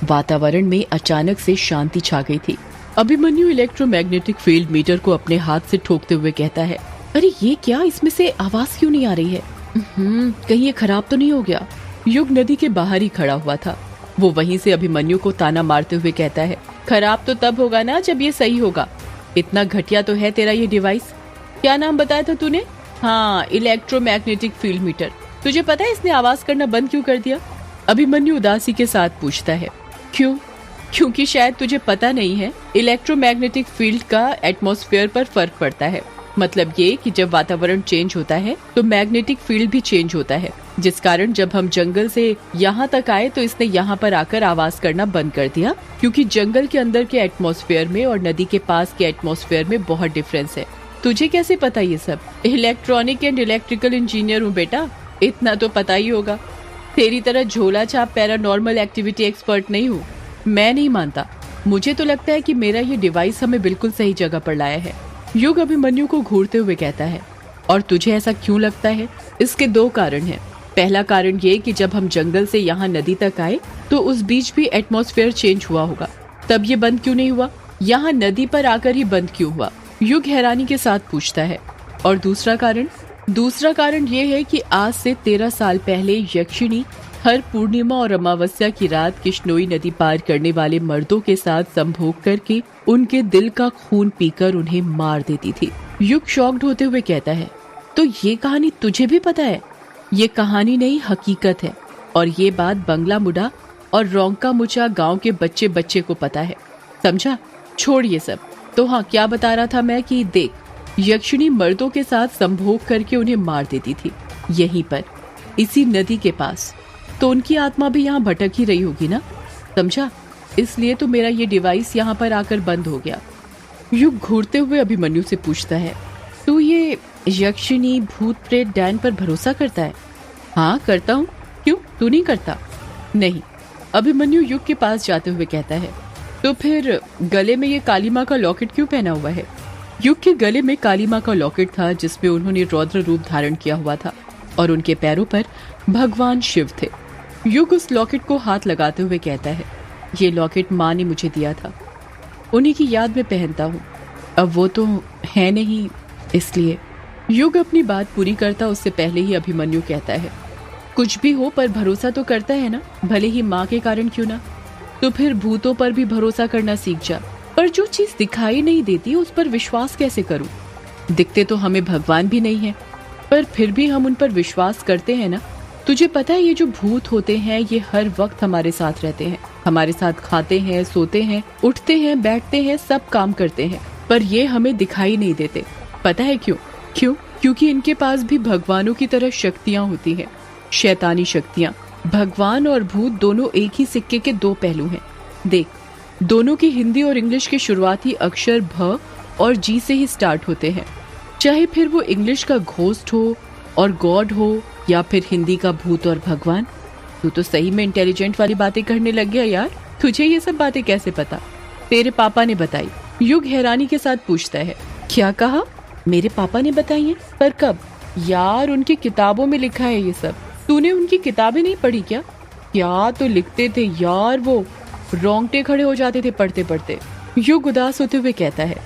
वातावरण में अचानक से शांति छा गई थी। अभिमन्यु इलेक्ट्रोमैग्नेटिक फील्ड मीटर को अपने हाथ से ठोकते हुए कहता है, अरे ये क्या, इसमें से आवाज क्यों नहीं आ रही है? कहीं ये खराब तो नहीं हो गया? युग नदी के बाहर ही खड़ा हुआ था। वो वहीं से अभिमन्यु को ताना मारते हुए कहता है, खराब तो तब होगा ना जब ये सही होगा। इतना घटिया तो है तेरा ये डिवाइस। क्या नाम बताया था तूने? हाँ, इलेक्ट्रोमैग्नेटिक फील्ड मीटर। तुझे पता है इसने आवाज करना बंद क्यों कर दिया? अभिमन्यु उदासी के साथ पूछता है। क्यों? क्योंकि शायद तुझे पता नहीं है, इलेक्ट्रोमैग्नेटिक फील्ड का एटमॉस्फेयर पर फर्क पड़ता है। मतलब ये कि जब वातावरण चेंज होता है तो मैग्नेटिक फील्ड भी चेंज होता है, जिस कारण जब हम जंगल से यहाँ तक आए तो इसने यहाँ पर आकर आवाज करना बंद कर दिया, क्योंकि जंगल के अंदर के एटमॉस्फेयर में और नदी के पास के एटमॉस्फेयर में बहुत डिफरेंस है। तुझे कैसे पता ये सब? इलेक्ट्रॉनिक एंड इलेक्ट्रिकल इंजीनियर हूँ बेटा, इतना तो पता ही होगा। तेरी तरह झोला छाप पैरानॉर्मल एक्टिविटी एक्सपर्ट नहीं हूँ। मैं नहीं मानता, मुझे तो लगता है कि मेरा ये डिवाइस हमें बिल्कुल सही जगह पर लाया है। युग अभिमन्यु को घूरते हुए कहता है, और तुझे ऐसा क्यों लगता है? इसके 2 कारण हैं। पहला कारण ये कि जब हम जंगल से यहाँ नदी तक आए तो उस बीच भी एटमॉस्फेयर चेंज हुआ होगा, तब ये बंद क्यों नहीं हुआ? यहाँ नदी पर आकर ही बंद क्यों हुआ? युग हैरानी के साथ पूछता है। और दूसरा कारण ये है कि आज से 13 साल पहले यक्षिणी हर पूर्णिमा और अमावस्या की रात किश्नोई नदी पार करने वाले मर्दों के साथ संभोग करके उनके दिल का खून पीकर उन्हें मार देती थी। युग शॉक्ड होते हुए कहता है, तो ये कहानी तुझे भी पता है? ये कहानी नहीं, हकीकत है। और ये बात बंगला मुडा और रोंका मुचा गांव के बच्चे बच्चे को पता है, समझा? छोड़ ये सब। तो हाँ, क्या बता रहा था मैं कि देख, यक्षिणी मर्दों के साथ संभोग करके उन्हें मार देती थी, यहीं पर, इसी नदी के पास। तो उनकी आत्मा भी यहाँ भटक ही रही होगी ना, समझा? इसलिए तो मेरा ये डिवाइस यहाँ पर आकर बंद हो गया। युग घूरते हुए अभिमन्यु से पूछता है, तू ये यक्षिणी भूत प्रेत डैन पर भरोसा करता है? हाँ करता हूँ। क्यों, तू नहीं करता? नहीं। अभिमन्यु युग के पास जाते हुए कहता है, तो फिर गले में ये काली माँ का लॉकेट क्यों पहना हुआ है? युग के गले में काली माँ का लॉकेट था जिसमें उन्होंने रौद्र रूप धारण किया हुआ था और उनके पैरों पर भगवान शिव थे। युग उस लॉकेट को हाथ लगाते हुए कहता है, ये लॉकेट माँ ने मुझे दिया था, उन्हीं की याद में पहनता हूँ। अब वो तो है नहीं, इसलिए। युग अपनी बात पूरी करता उससे पहले ही अभिमन्यु कहता है, कुछ भी हो पर भरोसा तो करता है ना, भले ही माँ के कारण क्यों ना। तो फिर भूतों पर भी भरोसा करना सीख जा। पर जो चीज दिखाई नहीं देती उस पर विश्वास कैसे करूं? दिखते तो हमें भगवान भी नहीं है, पर फिर भी हम उन पर विश्वास करते हैं ना। तुझे पता है ये जो भूत होते हैं ये हर वक्त हमारे साथ रहते हैं, हमारे साथ खाते हैं, सोते हैं, उठते हैं, बैठते हैं, सब काम करते हैं, पर ये हमें दिखाई नहीं देते। पता है क्यों? क्योंकि इनके पास भी भगवानों की तरह शक्तियां होती हैं, शैतानी शक्तियां। भगवान और भूत दोनों एक ही सिक्के के दो पहलू हैं। देख, दोनों की हिंदी और इंग्लिश के शुरुआती अक्षर भ और जी से ही स्टार्ट होते हैं। चाहे फिर वो इंग्लिश का घोस्ट हो और गॉड हो या फिर हिंदी का भूत और भगवान। तू तो सही में इंटेलिजेंट वाली बातें करने लग गया यार। तुझे ये सब बातें कैसे पता? तेरे पापा ने बताई। युग हैरानी के साथ पूछता है, क्या कहा? मेरे पापा ने बताई है? पर कब? यार उनकी किताबों में लिखा है ये सब। तूने उनकी किताबें नहीं पढ़ी क्या? क्या तो लिखते थे यार, वो रोंगटे खड़े हो जाते थे पढ़ते पढ़ते। युग उदास होते हुए कहता है,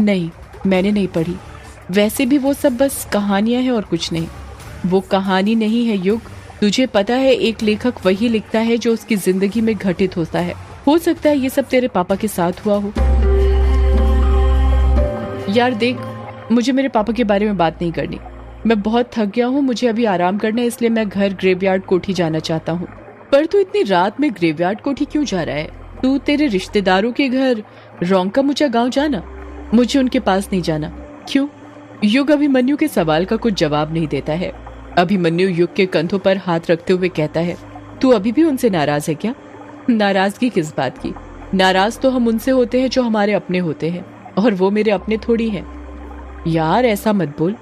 नहीं मैंने नहीं पढ़ी। वैसे भी वो सब बस कहानियां हैं और कुछ नहीं। वो कहानी नहीं है युग। तुझे पता है एक लेखक वही लिखता है जो उसकी जिंदगी में घटित होता है। हो सकता है ये सब तेरे पापा के साथ हुआ हो। यार देख, मुझे मेरे पापा के बारे में बात नहीं करनी। मैं बहुत थक गया हूँ, मुझे अभी आराम करना है, इसलिए मैं घर ग्रेवयार्ड कोठी जाना चाहता हूँ। पर तू इतनी रात में ग्रेवयार्ड कोठी क्यों जा रहा है? तू तेरे रिश्तेदारों के घर रोंका मुचा गांव जाना। मुझे उनके पास नहीं जाना। क्यों? युग अभिमन्यु के सवाल का कुछ जवाब नहीं देता है। अभिमन्यु युग के कंधों पर हाथ रखते हुए कहता है, तू अभी भी उनसे नाराज है क्या? नाराजगी किस बात की? नाराज तो हम उनसे होते हैं जो हमारे अपने होते हैं, और वो मेरे अपने थोड़ी हैं। यार ऐसा मत बोल।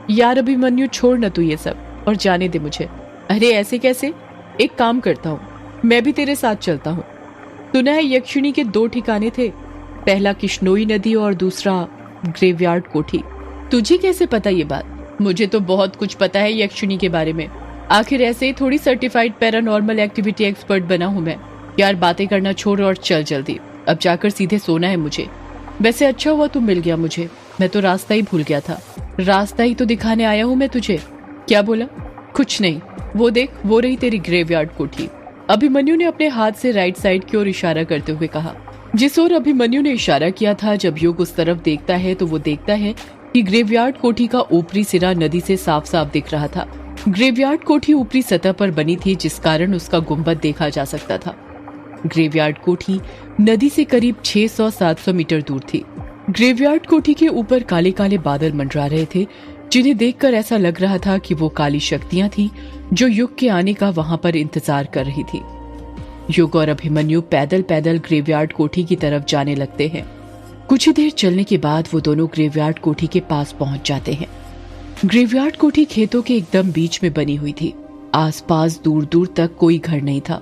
यार अभिमन्यु छोड़ न तू ये सब और जाने दे मुझे। अरे ऐसे कैसे? एक काम करता हूँ, मैं भी तेरे साथ चलता हूँ। सुना है यक्षिणी के 2 ठिकाने थे, पहला किश्नोई नदी और दूसरा ग्रेवयार्ड कोठी। तुझे कैसे पता ये बात? मुझे तो बहुत कुछ पता है यक्षिणी के बारे में। आखिर ऐसे ही थोड़ी सर्टिफाइड पैरानॉर्मल एक्टिविटी एक्सपर्ट बना हूँ मैं। यार बातें करना छोड़ और चल जल्दी, अब जाकर सीधे सोना है मुझे। वैसे अच्छा हुआ तू मिल गया मुझे, मैं तो रास्ता ही भूल गया था। रास्ता ही तो दिखाने आया हूँ मैं तुझे। क्या बोला? कुछ नहीं। वो देख, वो रही तेरी ग्रेवयार्ड कोठी। अभिमन्यु ने अपने हाथ से राइट साइड की ओर इशारा करते हुए कहा। जिस ओर अभिमन्यु ने इशारा किया था, जब युग उस तरफ देखता है तो वो देखता है कि ग्रेवयार्ड कोठी का ऊपरी सिरा नदी से साफ साफ दिख रहा था। ग्रेवयार्ड कोठी ऊपरी सतह पर बनी थी, जिस कारण उसका गुंबद देखा जा सकता था। ग्रेवयार्ड कोठी नदी से करीब 600-700 मीटर दूर थी। ग्रेवयार्ड कोठी के ऊपर काले काले बादल मंडरा रहे थे, जिन्हें देखकर ऐसा लग रहा था कि वो काली शक्तियां थी जो युग के आने का वहां पर इंतजार कर रही थी। युग और अभिमन्यु पैदल पैदल ग्रेवयार्ड कोठी की तरफ जाने लगते हैं। कुछ ही देर चलने के बाद वो दोनों ग्रेवयार्ड कोठी के पास पहुंच जाते हैं। ग्रेवयार्ड कोठी खेतों के एकदम बीच में बनी हुई थी। आसपास दूर दूर तक कोई घर नहीं था।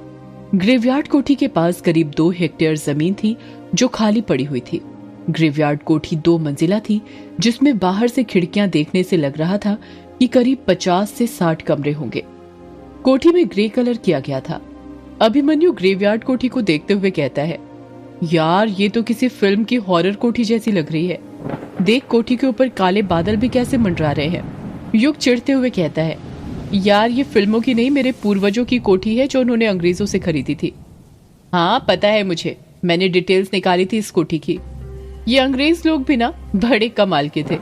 ग्रेवयार्ड कोठी के पास करीब 2 हेक्टेयर जमीन थी जो खाली पड़ी हुई थी। ग्रेवयार्ड कोठी 2 मंजिला थी, जिसमें बाहर से खिड़कियां देखने से लग रहा था कि करीब 50 से 60 कमरे होंगे। कोठी में ग्रे कलर किया गया था। अभिमन्यु ग्रेवयार्ड कोठी को देखते हुए कहता है, यार ये तो किसी फिल्म की हॉरर कोठी जैसी लग रही है। देख, कोठी के ऊपर काले बादल भी कैसे मंडरा रहे हैं। युग चिढ़ते हुए कहता है, यार ये फिल्मों की नहीं, मेरे पूर्वजों की कोठी है जो उन्होंने अंग्रेजों से खरीदी थी। हाँ पता है मुझे, मैंने डिटेल्स निकाली थी इस कोठी की। ये अंग्रेज लोग भी ना बड़े कमाल के थे।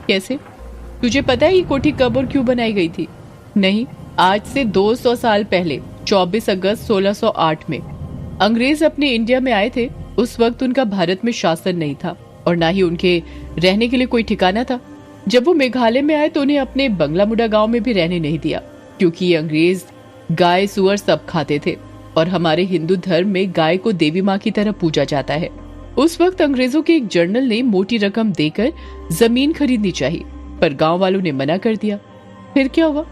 कैसे? तुझे पता है ये कोठी कब और क्यों बनाई गई थी? नहीं, आज से 200 साल पहले 24 अगस्त 1608 में अंग्रेज अपने इंडिया में आए थे। उस वक्त उनका भारत में शासन नहीं था और ना ही उनके रहने के लिए कोई ठिकाना था। जब वो मेघालय में आए तो उन्हें अपने बंगलामुडा गांव में भी रहने नहीं दिया, क्योंकि ये अंग्रेज गाय सुअर सब खाते थे और हमारे हिंदू धर्म में गाय को देवी माँ की तरह पूजा जाता है। उस वक्त अंग्रेजों के एक जर्नल ने मोटी रकम देकर जमीन खरीदनी चाहिए, पर गांव वालों ने मना कर दिया। फिर क्या हुआ?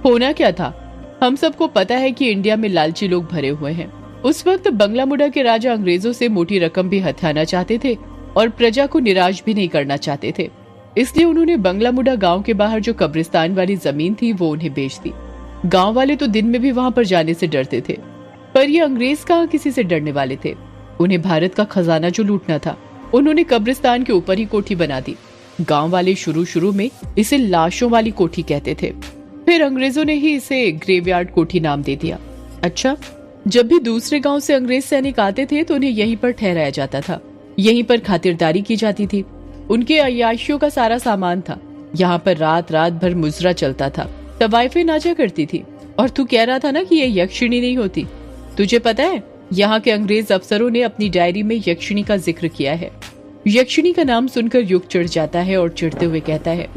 होना क्या था? हम सबको पता है कि इंडिया में लालची लोग भरे हुए हैं। उस वक्त बंगलामुडा के राजा अंग्रेजों से मोटी रकम भी हथियाना चाहते थे और प्रजा को निराश भी नहीं करना चाहते थे। इसलिए उन्होंने बंगलामुडा गांव के बाहर जो कब्रिस्तान वाली जमीन थी वो उन्हें बेच दी। गांव वाले तो दिन में भी वहां पर जाने से डरते थे, पर ये अंग्रेज कहाँ किसी से डरने वाले थे। उन्हें भारत का खजाना जो लूटना था, उन्होंने कब्रिस्तान के ऊपर ही कोठी बना दी। गांव वाले शुरू शुरू में इसे लाशों वाली कोठी कहते थे, फिर अंग्रेजों ने ही इसे ग्रेवयार्ड कोठी नाम दे दिया। अच्छा, जब भी दूसरे गांव से अंग्रेज सैनिक आते थे तो उन्हें यहीं पर ठहराया जाता था, यहीं पर खातिरदारी की जाती थी। उनके अय्याशियों का सारा सामान था। यहाँ पर रात रात भर मुजरा चलता था, तवाइफें नाचा करती थी। और तू कह रहा था ना कि ये यक्षिणी नहीं होती। तुझे पता है, यहाँ के अंग्रेज अफसरों ने अपनी डायरी में यक्षिणी का जिक्र किया है। यक्षिणी का नाम सुनकर युग चिढ़ जाता है और चिढ़ते हुए कहता है,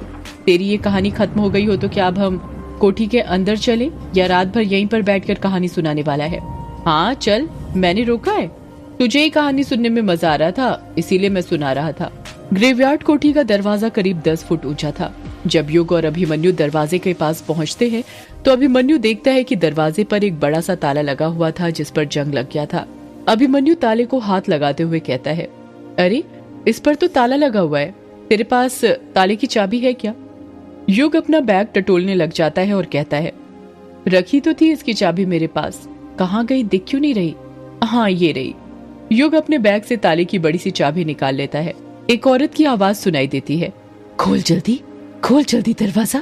तेरी ये कहानी खत्म हो गई हो तो क्या अब हम कोठी के अंदर चले, या रात भर यहीं पर बैठकर कहानी सुनाने वाला है? हाँ चल, मैंने रोका है? तुझे ही कहानी सुनने में मजा आ रहा था, इसीलिए मैं सुना रहा था। ग्रेवयार्ड कोठी का दरवाजा करीब 10 फुट ऊंचा था। जब युग और अभिमन्यु दरवाजे के पास पहुंचते हैं तो अभिमन्यु देखता है कि दरवाजे पर एक बड़ा सा ताला लगा हुआ था जिस पर जंग लग गया था। अभिमन्यु ताले को हाथ लगाते हुए कहता है, अरे इस पर तो ताला लगा हुआ है, तेरे पास ताले की चाबी है क्या? युग अपना बैग टटोलने लग जाता है और कहता है, रखी तो थी इसकी चाबी मेरे पास, कहाँ गई दिख क्यों नहीं रही? हाँ ये रही। युग अपने बैग से ताले की बड़ी सी चाबी निकाल लेता है। एक औरत की आवाज सुनाई देती है, खोल जल्दी दरवाजा।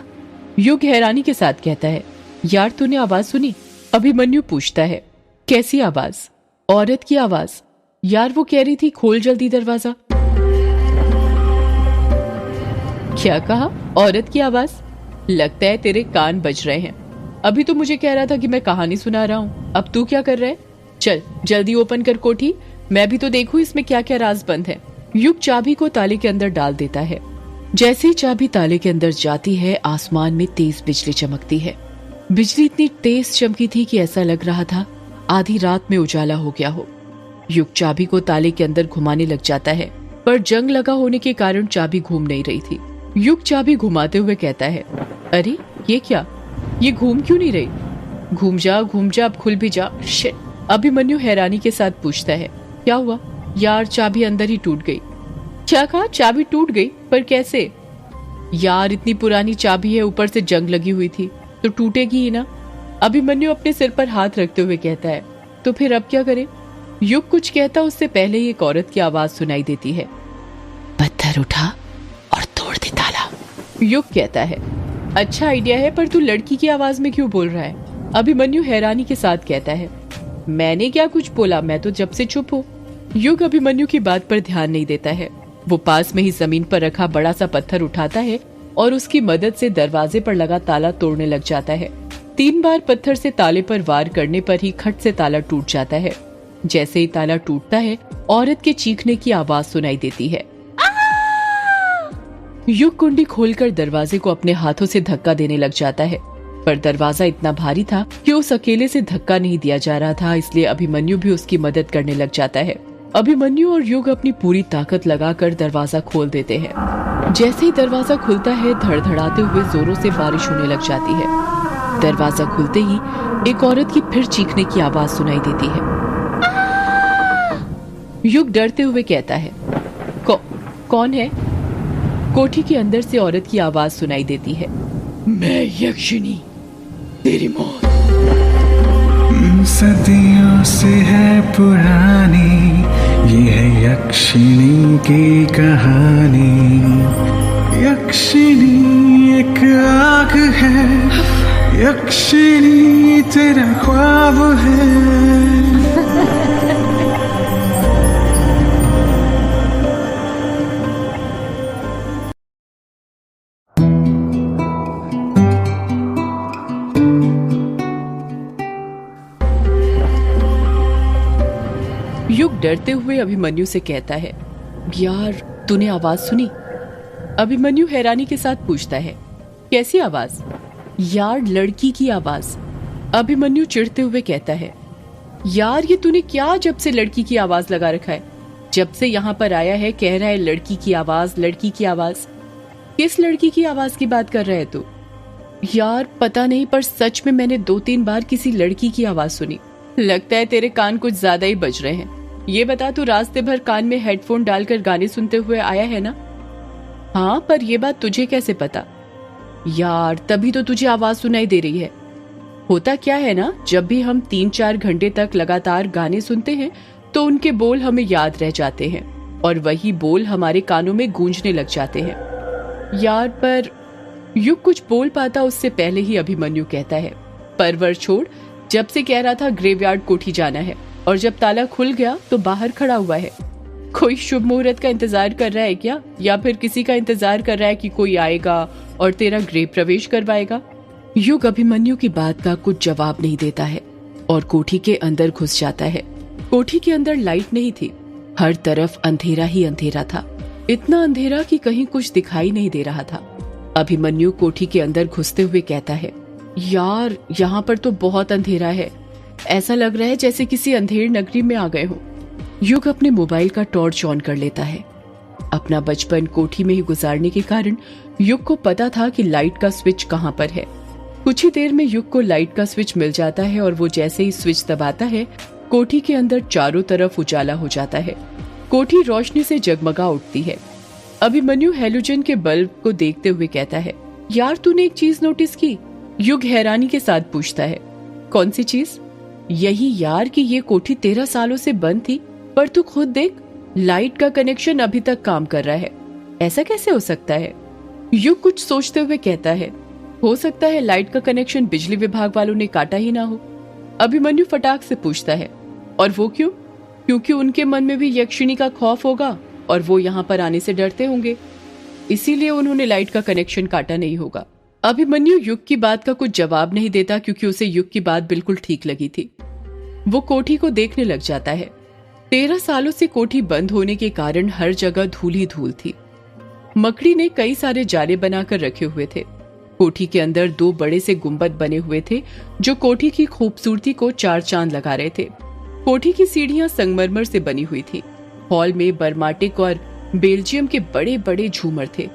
युग हैरानी के साथ कहता है, यार तूने आवाज सुनी? अभिमन्यु पूछता है, कैसी आवाज? औरत की आवाज। यार वो कह रही थी खोल जल्दी दरवाजा। क्या कहा? औरत की आवाज? लगता है तेरे कान बज रहे हैं। अभी तो मुझे कह रहा था कि मैं कहानी सुना रहा हूँ, अब तू क्या कर रहा है? चल जल्दी ओपन कर कोठी, मैं भी तो देखूं इसमें क्या क्या राज बंद है। युग चाबी को ताले के अंदर डाल देता है। जैसे ही चाबी ताले के अंदर जाती है, आसमान में तेज बिजली चमकती है। बिजली इतनी तेज चमकी थी कि ऐसा लग रहा था आधी रात में उजाला हो गया हो। युग चाबी को ताले के अंदर घुमाने लग जाता है, पर जंग लगा होने के कारण चाबी घूम नहीं रही थी। युग चाबी घुमाते हुए कहता है, अरे ये क्या, ये घूम क्यों नहीं रही? घूम जा अब खुल भी जा। शिट। अभिमन्यु हैरानी के साथ पूछता है, क्या हुआ? यार चाबी अंदर ही टूट गई। क्या कहा? चाबी टूट गई? पर कैसे? यार इतनी पुरानी चाबी है, ऊपर से जंग लगी हुई थी तो टूटेगी ही ना। अभिमन्यु अपने सिर पर हाथ रखते हुए कहता है, तो फिर अब क्या करें? युग कुछ कहता उससे पहले ही एक औरत की आवाज सुनाई देती है, पत्थर उठा और तोड़ दे ताला। युग कहता है, अच्छा आइडिया है, पर तू लड़की की आवाज में क्यों बोल रहा है? अभिमन्यु हैरानी के साथ कहता है, मैंने क्या कुछ बोला, मैं तो जब से चुप हूँ। युग अभिमन्यु की बात पर ध्यान नहीं देता है। वो पास में ही जमीन पर रखा बड़ा सा पत्थर उठाता है और उसकी मदद से दरवाजे पर लगा ताला तोड़ने लग जाता है। 3 बार पत्थर से ताले पर वार करने पर ही खट से ताला टूट जाता है। जैसे ही ताला टूटता है, औरत के चीखने की आवाज सुनाई देती है। युग कुंडी खोलकर दरवाजे को अपने हाथों से धक्का देने लग जाता है, पर दरवाजा इतना भारी था कि उस अकेले से धक्का नहीं दिया जा रहा था, इसलिए अभिमन्यु भी उसकी मदद करने लग जाता है। अभिमन्यु और युग अपनी पूरी ताकत लगाकर दरवाजा खोल देते हैं। जैसे ही दरवाजा खुलता है, धड़धड़ाते हुए जोरों से बारिश होने लग जाती है। दरवाजा खुलते ही एक औरत की फिर चीखने की आवाज सुनाई देती है। युग डरते हुए कहता है, कौन है? कोठी के अंदर से औरत की आवाज सुनाई देती है, मैं यक्षिणी, तेरी मौत। सदियों से है पुरानी ये है यक्षिणी की कहानी। यक्षिणी एक आग है, यक्षिणी तेरा ख्वाब है। युग डरते हुए अभिमन्यु से कहता है, यार तूने आवाज सुनी? अभिमन्यु हैरानी के साथ पूछता है, कैसी आवाज? यार लड़की की आवाज। अभिमन्यु चिढ़ते हुए कहता है, यार ये तूने क्या जब से लड़की की आवाज लगा रखा है? जब से यहाँ पर आया है कह रहा है लड़की की आवाज, लड़की की आवाज। किस लड़की की आवाज की बात कर रहा है तू? यार पता नहीं, पर सच में मैंने 2-3 बार किसी लड़की की आवाज सुनी। लगता है तेरे कान कुछ ज्यादा ही बज रहे हैं। ये बता, तू रास्ते भर कान में हेडफोन डालकर गाने सुनते हुए आया है ना? हाँ, पर ये बात तुझे कैसे पता? यार तभी तो तुझे आवाज सुनाई दे रही है। होता क्या है ना, जब भी हम 3-4 घंटे तक लगातार गाने सुनते हैं तो उनके बोल हमें याद रह जाते हैं और वही बोल हमारे कानों में गूंजने लग जाते हैं। यार पर युग कुछ बोल पाता उससे पहले ही अभिमन्यु कहता है, परवर छोड़, जब से कह रहा था ग्रेवयार्ड कोठी जाना है और जब ताला खुल गया तो बाहर खड़ा हुआ है। कोई शुभ मुहूर्त का इंतजार कर रहा है क्या, या फिर किसी का इंतजार कर रहा है कि कोई आएगा और तेरा गृह प्रवेश करवाएगा? युग अभिमन्यु की बात का कुछ जवाब नहीं देता है और कोठी के अंदर घुस जाता है। कोठी के अंदर लाइट नहीं थी, हर तरफ अंधेरा ही अंधेरा था, इतना अंधेरा कि कहीं कुछ दिखाई नहीं दे रहा था। अभिमन्यु कोठी के अंदर घुसते हुए कहता है, यार यहाँ पर तो बहुत अंधेरा है, ऐसा लग रहा है जैसे किसी अंधेर नगरी में आ गए हो। युग अपने मोबाइल का टॉर्च ऑन कर लेता है। अपना बचपन कोठी में ही गुजारने के कारण युग को पता था कि लाइट का स्विच कहाँ पर है। कुछ ही देर में युग को लाइट का स्विच मिल जाता है और वो जैसे ही स्विच दबाता है, कोठी के अंदर चारों तरफ उजाला हो जाता है। कोठी रोशनी से जगमगा उठती है। अभिमन्यु हैलोजन के बल्ब को देखते हुए कहता है, यार तूने एक चीज नोटिस की? युग हैरानी के साथ पूछता है, कौन सी चीज? यही यार कि ये कोठी 13 सालों से बंद थी, पर तू खुद देख, लाइट का कनेक्शन अभी तक काम कर रहा है। ऐसा कैसे हो सकता है? युग कुछ सोचते हुए कहता है, हो सकता है लाइट का कनेक्शन बिजली विभाग वालों ने काटा ही ना हो। अभिमन्यु फटाक से पूछता है, और वो क्यों? क्योंकि उनके मन में भी यक्षिणी का खौफ होगा और वो यहाँ पर आने से डरते होंगे, इसीलिए उन्होंने लाइट का कनेक्शन काटा नहीं होगा। अभिमन्यु युग की बात का कुछ जवाब नहीं देता क्योंकि उसे युग की बात बिल्कुल ठीक लगी थी। वो कोठी को देखने लग जाता है। 13 सालों से कोठी बंद होने के कारण हर जगह धूल ही धूल थी। मकड़ी ने कई सारे जाले बनाकर रखे हुए थे। कोठी के अंदर 2 बड़े से गुंबद बने हुए थे जो कोठी की खूबसूरती को 4 चांद लगा रहे थे। कोठी की सीढ़ियां संगमरमर से बनी हुई थी। हॉल में बर्माटिक और बेल्जियम के बड़े बड़े झूमर थे।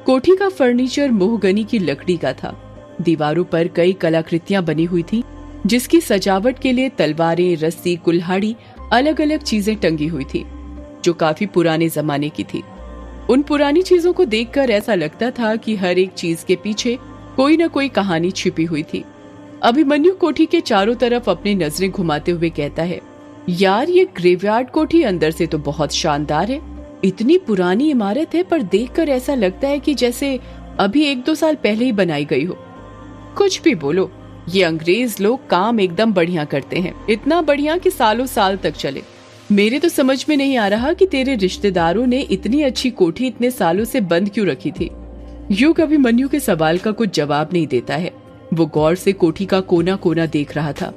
कोठी का फर्नीचर मोहगनी की लकड़ी का था। दीवारों पर कई कलाकृतियां बनी हुई थी, जिसकी सजावट के लिए तलवारें, रस्सी, कुल्हाड़ी, अलग अलग चीजें टंगी हुई थी, जो काफी पुराने जमाने की थी। उन पुरानी चीजों को देखकर ऐसा लगता था कि हर एक चीज के पीछे कोई न कोई कहानी छिपी हुई थी। अभिमन्यु कोठी के चारों तरफ अपनी नजरें घुमाते हुए कहता है, यार ये ग्रेवयार्ड कोठी अंदर से तो बहुत शानदार है। इतनी पुरानी इमारत है, पर देखकर ऐसा लगता है कि जैसे अभी 1-2 साल पहले ही बनाई गई हो। कुछ भी बोलो, ये अंग्रेज लोग काम एकदम बढ़िया करते हैं, इतना बढ़िया कि सालों साल तक चले। मेरे तो समझ में नहीं आ रहा कि तेरे रिश्तेदारों ने इतनी अच्छी कोठी इतने सालों से बंद क्यों रखी थी। युग अभिमन्यु के सवाल का कुछ जवाब नहीं देता है। वो गौर से कोठी का कोना कोना देख रहा था।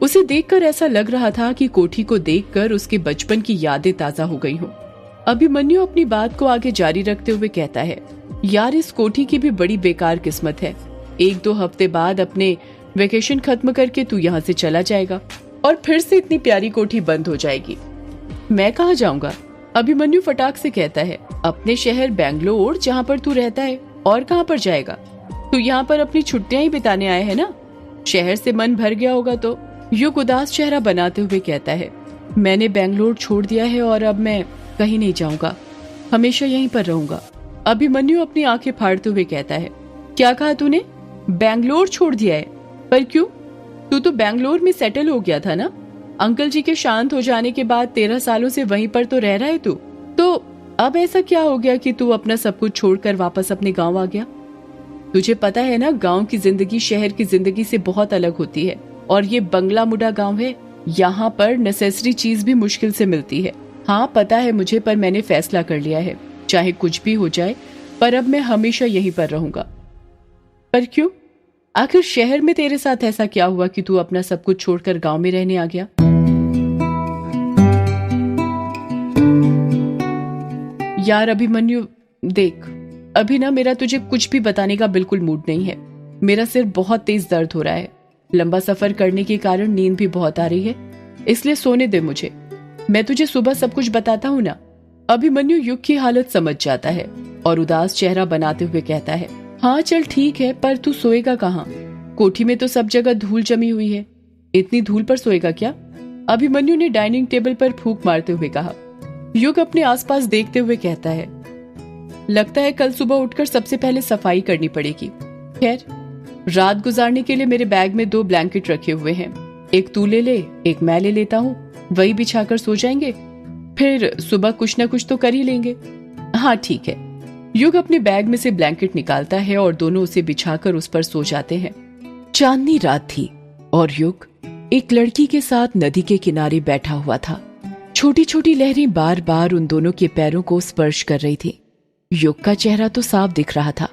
उसे देखकर ऐसा लग रहा था कि कोठी को देखकर उसके बचपन की यादें ताजा हो गई हों। अभिमन्यु अपनी बात को आगे जारी रखते हुए कहता है, यार इस कोठी की भी बड़ी बेकार किस्मत है। 1-2 हफ्ते बाद अपने वेकेशन खत्म करके तू यहाँ से चला जाएगा और फिर से इतनी प्यारी कोठी बंद हो जाएगी। मैं कहाँ जाऊंगा? अभिमन्यु फटाक से कहता है, अपने शहर बेंगलोर जहाँ पर तू रहता है, और कहाँ पर जाएगा? तू यहाँ पर अपनी छुट्टियां ही बिताने आए है ना? शहर से मन भर गया होगा तो। युग उदास चेहरा बनाते हुए कहता है, मैंने बेंगलोर छोड़ दिया है और अब मैं कहीं नहीं जाऊंगा, हमेशा यहीं पर रहूंगा। अभिमन्यु अपनी आंखें फाड़ते हुए कहता है, क्या कहा तूने? बेंगलोर छोड़ दिया है? पर क्यों? तू तो बेंगलोर में सेटल हो गया था ना? अंकल जी के शांत हो जाने के बाद 13 सालों से वहीं पर तो रह रहा है तू। तो अब ऐसा क्या हो गया कि तू अपना सब कुछ छोड़कर वापस अपने गांव आ गया? तुझे पता है ना, गांव की जिंदगी शहर की जिंदगी से बहुत अलग होती है। और ये बंगला मुडा गांव है, यहाँ पर नेसेसरी चीज भी मुश्किल से मिलती है। हाँ पता है मुझे, पर मैंने फैसला कर लिया है, चाहे कुछ भी हो जाए, पर अब मैं हमेशा यहीं पर रहूंगा। पर क्यों? आखिर शहर में तेरे साथ ऐसा क्या हुआ कि तू अपना सब कुछ छोड़कर गांव में रहने आ गया? यार अभिमन्यु देख, अभी ना मेरा तुझे कुछ भी बताने का बिल्कुल मूड नहीं है। मेरा सिर बहुत तेज दर्द हो रहा है। लंबा सफर करने के कारण नींद भी बहुत आ रही है, इसलिए सोने दे मुझे। मैं तुझे सुबह सब कुछ बताता हूँ ना। अभिमन्यु युग की हालत समझ जाता है और उदास चेहरा बनाते हुए कहता है, हाँ चल ठीक है, पर तू सोएगा कहाँ? कोठी में तो सब जगह धूल जमी हुई है, इतनी धूल पर सोएगा क्या? अभिमन्यु ने डाइनिंग टेबल पर फूंक मारते हुए कहा। युग अपने आसपास देखते हुए कहता है, लगता है कल सुबह उठकर सबसे पहले सफाई करनी पड़ेगी। खैर, रात गुजारने के लिए मेरे बैग में 2 ब्लैंकेट रखे हुए हैं, एक तू ले ले, एक मैं ले लेता हूँ, वही बिछाकर सो जाएंगे, फिर सुबह कुछ न कुछ तो कर ही लेंगे। हाँ ठीक है। युग अपने बैग में से ब्लैंकेट निकालता है और दोनों उसे बिछाकर उस पर सो जाते हैं। चांदनी रात थी और युग एक लड़की के साथ नदी के किनारे बैठा हुआ था। छोटी छोटी लहरें बार बार उन दोनों के पैरों को स्पर्श कर रही थी। युग का चेहरा तो साफ दिख रहा था,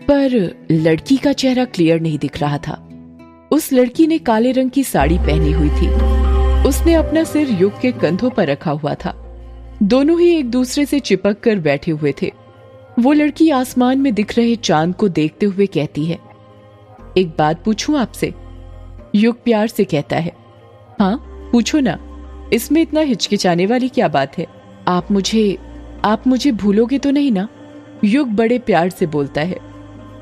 पर लड़की का चेहरा क्लियर नहीं दिख रहा था। उस लड़की ने काले रंग की साड़ी पहनी हुई थी। उसने अपना सिर युग के कंधों पर रखा हुआ था। दोनों ही एक दूसरे से चिपक कर बैठे हुए थे। वो लड़की आसमान में दिख रहे चांद को देखते हुए कहती है, एक बात पूछूं आपसे? युग प्यार से कहता है, हाँ पूछो ना, इसमें इतना हिचकिचाने वाली क्या बात है? आप मुझे भूलोगे तो नहीं ना? युग बड़े प्यार से बोलता है,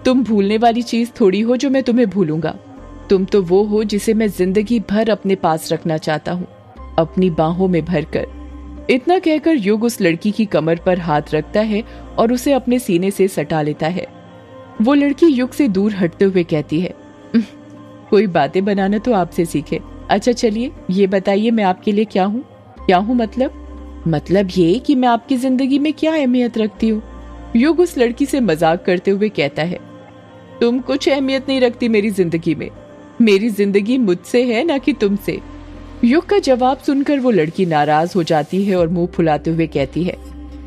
तुम भूलने वाली चीज थोड़ी हो जो मैं तुम्हें भूलूंगा। तुम तो वो हो जिसे मैं जिंदगी भर अपने पास रखना चाहता हूँ, अपनी बाहों में भरकर। इतना कहकर युग उस लड़की की कमर पर हाथ रखता है और उसे अपने सीने से सटा लेता है। वो लड़की युग से दूर हटते हुए कहती है, कोई बातें बनाना तो आपसे सीखे। अच्छा चलिए ये बताइए, मैं आपके लिए क्या हूँ? क्या हूँ मतलब ये कि मैं आपकी जिंदगी में क्या अहमियत रखती हूँ। युग उस लड़की से मजाक करते हुए कहता है, तुम कुछ अहमियत नहीं रखती मेरी जिंदगी में। मेरी जिंदगी मुझसे है ना कि तुमसे। युग का जवाब सुनकर वो लड़की नाराज हो जाती है और मुंह फुलाते हुए कहती है,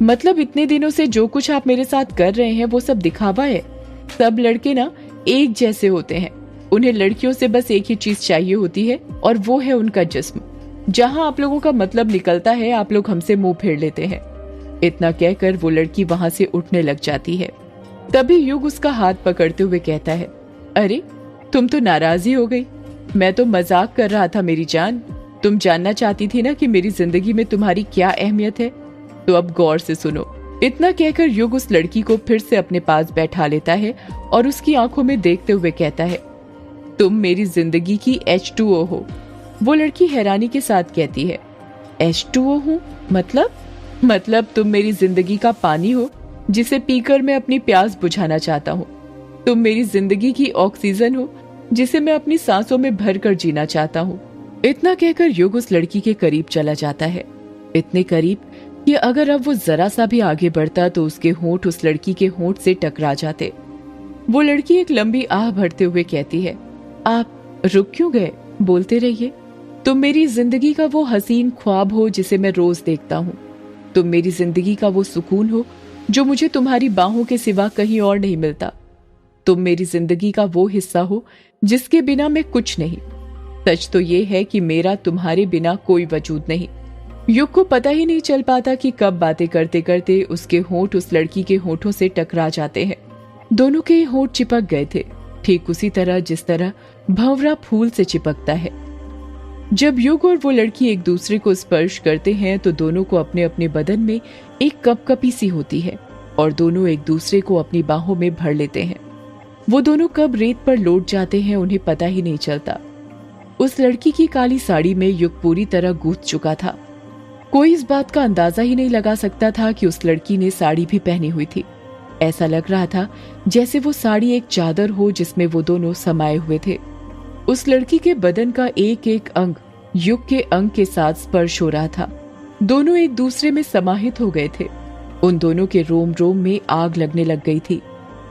मतलब इतने दिनों से जो कुछ आप मेरे साथ कर रहे हैं वो सब दिखावा है। सब लड़के ना एक जैसे होते हैं। उन्हें लड़कियों से बस एक ही चीज चाहिए होती है और वो है उनका जिस्म। जहां आप लोगों का मतलब निकलता है, आप लोग हमसे मुंह फेर लेते हैं। इतना कहकर वो लड़की वहां से उठने लग जाती है। तभी युग उसका हाथ पकड़ते हुए कहता है, अरे तुम तो नाराज ही हो गई। मैं तो मजाक कर रहा था मेरी जान। तुम जानना चाहती थी ना कि मेरी जिंदगी में तुम्हारी क्या अहमियत है, तो अब गौर से सुनो। इतना कहकर युग उस लड़की को फिर से अपने पास बैठा लेता है और उसकी आंखों में देखते हुए कहता है, तुम मेरी जिंदगी की H2O हो। वो लड़की हैरानी के साथ कहती है, H2O हूँ? मतलब तुम मेरी जिंदगी का पानी हो जिसे पीकर मैं अपनी प्यास बुझाना चाहता हूँ। तुम मेरी जिंदगी की ऑक्सीजन हो जिसे मैं अपनी सांसों में भरकर जीना चाहता हूँ। इतना कहकर युग उस लड़की के करीब चला जाता है, इतने करीब कि अगर अब वो जरा सा भी आगे बढ़ता तो उसके होंठ उस लड़की के होंठ से टकरा जाते। वो लड़की एक लंबी आह भरते हुए कहती है, आप रुक क्यों गए? बोलते रहिए। तुम मेरी जिंदगी का वो हसीन ख्वाब हो जिसे मैं रोज देखता हूँ। तुम मेरी जिंदगी का वो सुकून हो जो मुझे तुम्हारी बाहों के सिवा कहीं और नहीं मिलता। तुम मेरी जिंदगी का वो हिस्सा हो जिसके बिना मैं कुछ नहीं। सच तो ये है कि मेरा तुम्हारे बिना कोई वजूद नहीं। युग को पता ही नहीं चल पाता कि कब बातें करते करते उसके होंठ उस लड़की के होंठों से टकरा जाते हैं। दोनों के होंठ चिपक गए थे, ठीक उसी तरह जिस तरह भंवरा फूल से चिपकता है। जब युग और वो लड़की एक दूसरे को स्पर्श करते हैं तो दोनों को अपने अपने बदन में एक कपकपी सी होती है और दोनों एक दूसरे को अपनी बाहों में भर लेते हैं। वो दोनों कब रेत पर लौट जाते हैं उन्हें पता ही नहीं चलता। उस लड़की की काली साड़ी में युग पूरी तरह गूंथ चुका था। कोई इस बात का अंदाजा ही नहीं लगा सकता था कि उस लड़की ने साड़ी भी पहनी हुई थी। ऐसा लग रहा था जैसे वो साड़ी एक चादर हो जिसमें वो दोनों समाये हुए थे। उस लड़की के बदन का एक एक अंग युग के अंग के साथ स्पर्श हो रहा था। दोनों एक दूसरे में समाहित हो गए थे। उन दोनों के रोम रोम में आग लगने लग गई थी।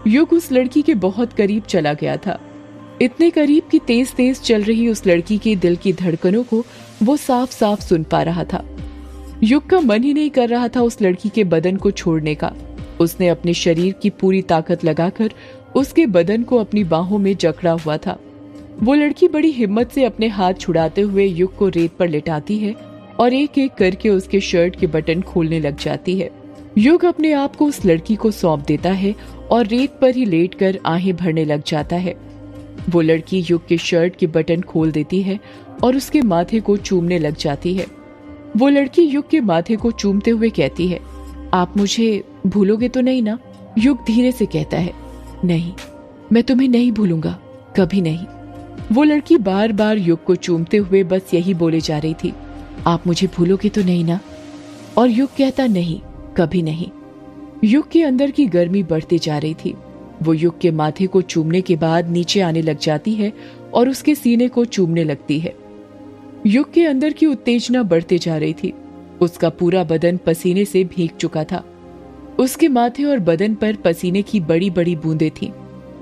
युग उस लड़की के बहुत करीब चला गया था, इतने करीब कि तेज तेज चल रही उस लड़की के दिल की धड़कनों को वो साफ साफ सुन पा रहा था। युग का मन ही नहीं कर रहा था उस लड़की के बदन को छोड़ने का। उसने अपने शरीर की पूरी ताकत लगाकर उसके बदन को अपनी बाहों में जकड़ा हुआ था। वो लड़की बड़ी हिम्मत से अपने हाथ छुड़ाते हुए युग को रेत पर लेटाती है और एक एक करके उसके शर्ट के बटन खोलने लग जाती है। युग अपने आप को उस लड़की को सौंप देता है और रेत पर ही लेटकर आहें भरने लग जाता है। वो लड़की युग के शर्ट के बटन खोल देती है और उसके माथे को चूमने लग जाती है। वो लड़की युग के माथे को चूमते हुए कहती है, आप मुझे भूलोगे तो नहीं ना? युग धीरे से कहता है, नहीं, मैं तुम्हें नहीं भूलूंगा, कभी नहीं। वो लड़की बार बार युग को चूमते हुए बस यही बोले जा रही थी, आप मुझे भूलोगे तो नहीं ना? और युग कहता, नहीं, कभी नहीं। युग के अंदर की गर्मी बढ़ती जा रही थी। वो युग के माथे को चूमने के बाद नीचे आने लग जाती है और उसके सीने को चूमने लगती है। युग के अंदर की उत्तेजना बढ़ते जा रही थी। उसका पूरा बदन पसीने से भीग चुका था। उसके माथे और बदन पर पसीने की बड़ी बड़ी बूंदें थीं।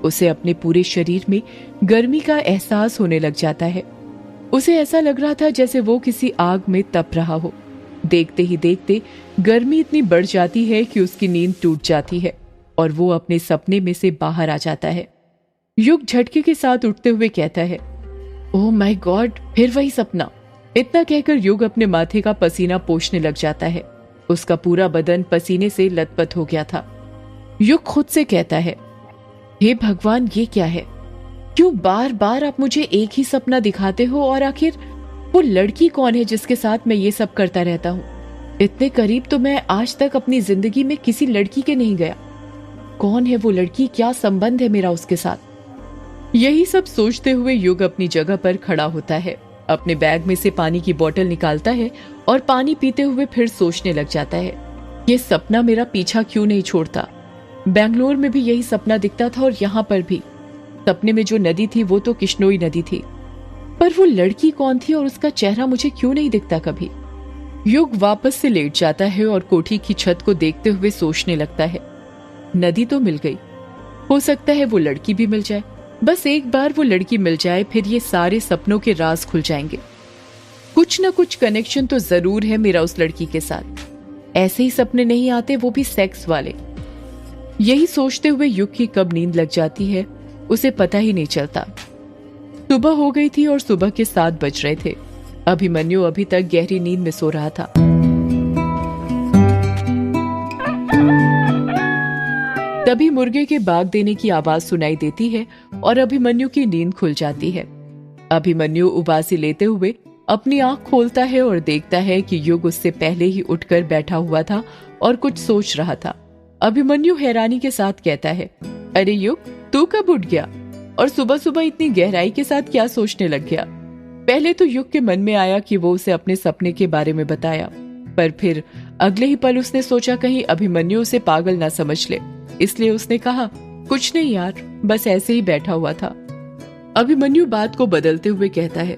उसे अपने पूरे शरीर में गर्मी का एहसास होने लग जाता है। उसे ऐसा लग रहा था जैसे वो किसी आग में तप रहा हो। देखते ही देखते गर्मी इतनी बढ़ जाती है कि उसकी नींद टूट जाती है और वो अपने सपने में से बाहर आ जाता है। युग झटके के साथ उठते हुए कहता है, ओह माय गॉड, फिर वही सपना। इतना कहकर युग अपने माथे का पसीना पोंछने लग जाता है। उसका पूरा बदन पसीने से लथपथ हो गया था। युग खुद से कहता है, हे भगवान, ये क्या है? क्यों बार बार आप मुझे एक ही सपना दिखाते हो? और आखिर वो लड़की कौन है जिसके साथ मैं ये सब करता रहता हूँ? इतने करीब तो मैं आज तक अपनी जिंदगी में किसी लड़की के नहीं गया। कौन है वो लड़की? क्या संबंध है मेरा उसके साथ? यही सब सोचते हुए युग अपनी जगह पर खड़ा होता है। अपने बैग में से पानी की बोतल निकालता है और पानी पीते हुए फिर सोचने लग जाता है, ये सपना मेरा पीछा क्यों नहीं छोड़ता? बेंगलोर में भी यही सपना दिखता था और यहाँ पर भी। सपने में जो नदी थी वो तो किश्नोई नदी थी, पर वो लड़की कौन थी और उसका चेहरा मुझे क्यों नहीं दिखता कभी? युग वापस से लेट जाता है और कोठी की छत को देखते हुए सोचने लगता है, नदी तो मिल गई, हो सकता है वो लड़की भी मिल जाए। बस एक बार वो लड़की मिल जाए, फिर ये सारे सपनों के राज खुल जाएंगे। कुछ न कुछ कनेक्शन तो जरूर है मेरा उस लड़की के साथ। ऐसे ही सपने नहीं आते, वो भी सेक्स वाले। यही सोचते हुए युग की कब नींद लग जाती है उसे पता ही नहीं चलता। सुबह हो गई थी और सुबह के 7 बज रहे थे। अभिमन्यु अभी तक गहरी नींद में सो रहा था। तभी मुर्गे के बाग देने की आवाज सुनाई देती है और अभिमन्यु की नींद खुल जाती है। अभिमन्यु उबासी लेते हुए अपनी आंख खोलता है और देखता है कि युग उससे पहले ही उठकर बैठा हुआ था और कुछ सोच रहा था। अभिमन्यु हैरानी के साथ कहता है, अरे युग, तू कब उठ गया और सुबह सुबह इतनी गहराई के साथ क्या सोचने लग गया? पहले तो युग के मन में आया कि वो उसे अपने सपने के बारे में बताया, पर फिर अगले ही पल उसने सोचा कहीं अभिमन्यु उसे पागल ना समझ ले, इसलिए उसने कहा, कुछ नहीं यार, बस ऐसे ही बैठा हुआ था। अभिमन्यु बात को बदलते हुए कहता है,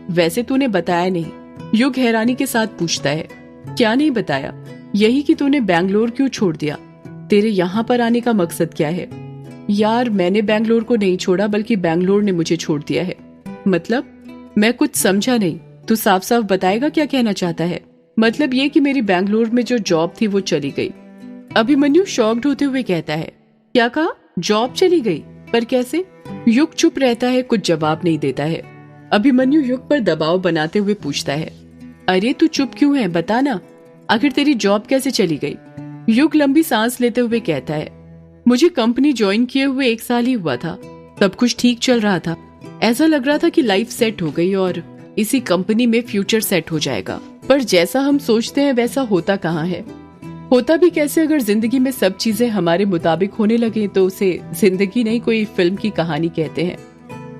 वैसे तूने बताया नहीं। युग हैरानी के साथ पूछता है, क्या नहीं बताया? यही कि तूने बेंगलोर क्यों छोड़ दिया? तेरे यहाँ पर आने का मकसद क्या है? यार, मैंने बेंगलोर को नहीं छोड़ा, बल्कि बेंगलोर ने मुझे छोड़ दिया है। मतलब? मैं कुछ समझा नहीं, तू साफ साफ बताएगा क्या कहना चाहता है? मतलब ये कि मेरी बेंगलोर में जो जॉब थी वो चली गई। अभिमन्यु शॉक्ड होते हुए कहता है, क्या कहा? जॉब चली गई? पर कैसे? युग चुप रहता है, कुछ जवाब नहीं देता है। अभिमन्यु युग पर दबाव बनाते हुए पूछता है, अरे तू चुप क्यों है, बता ना, आखिर तेरी जॉब कैसे चली गई? युग लंबी सांस लेते हुए कहता है, मुझे कंपनी ज्वाइन किए हुए 1 साल ही हुआ था। सब कुछ ठीक चल रहा था, ऐसा लग रहा था कि लाइफ सेट हो गई और इसी कंपनी में फ्यूचर सेट हो जाएगा। पर जैसा हम सोचते हैं वैसा होता कहाँ है? होता भी कैसे? अगर जिंदगी में सब चीजें हमारे मुताबिक होने लगे तो उसे जिंदगी नहीं, कोई फिल्म की कहानी कहते हैं।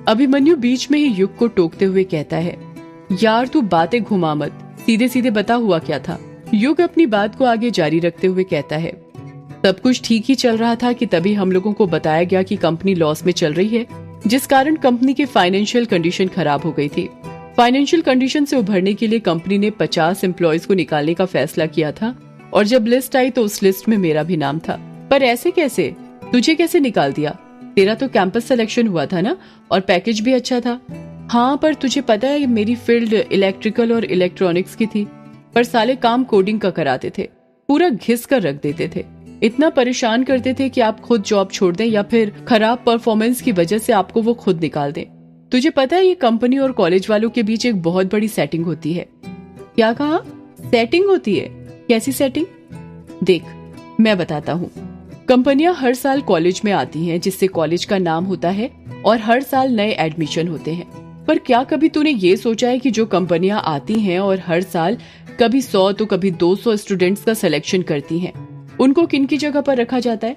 अभिमन्यु बीच में ही युग को टोकते हुए कहता है, यार तू बातें घुमा मत, सीधे सीधे बता हुआ क्या था? युग अपनी बात को आगे जारी रखते हुए कहता है, सब कुछ ठीक ही चल रहा था कि तभी हम लोगों को बताया गया कि कंपनी लॉस में चल रही है, जिस कारण कंपनी के फाइनेंशियल कंडीशन खराब हो गई थी। फाइनेंशियल कंडीशन से उभरने के लिए कंपनी ने 50 एम्प्लॉयज को निकालने का फैसला किया था और जब लिस्ट आई तो उस लिस्ट में मेरा भी नाम था। पर ऐसे कैसे? तुझे कैसे निकाल दिया? तेरा तो कैंपस सिलेक्शन हुआ था ना, और पैकेज भी अच्छा था। हाँ, पर तुझे पता है मेरी फील्ड इलेक्ट्रिकल और इलेक्ट्रॉनिक्स की थी, पर साले काम कोडिंग का कराते थे, पूरा घिस कर रख देते थे, इतना परेशान करते थे कि आप खुद जॉब छोड़ दें या फिर खराब परफॉर्मेंस की वजह से आपको वो खुद निकाल दें। तुझे पता है ये कंपनी और कॉलेज वालों के बीच एक बहुत बड़ी सेटिंग होती है। क्या कहा? सेटिंग होती है? कैसी सेटिंग? देख, मैं बताता हूँ। कंपनियां हर साल कॉलेज में आती हैं, जिससे कॉलेज का नाम होता है और हर साल नए एडमिशन होते हैं। पर क्या कभी तूने ये सोचा है कि जो कंपनियां आती हैं और हर साल कभी 100 तो कभी 200 स्टूडेंट्स का सिलेक्शन करती हैं, उनको किन की जगह पर रखा जाता है?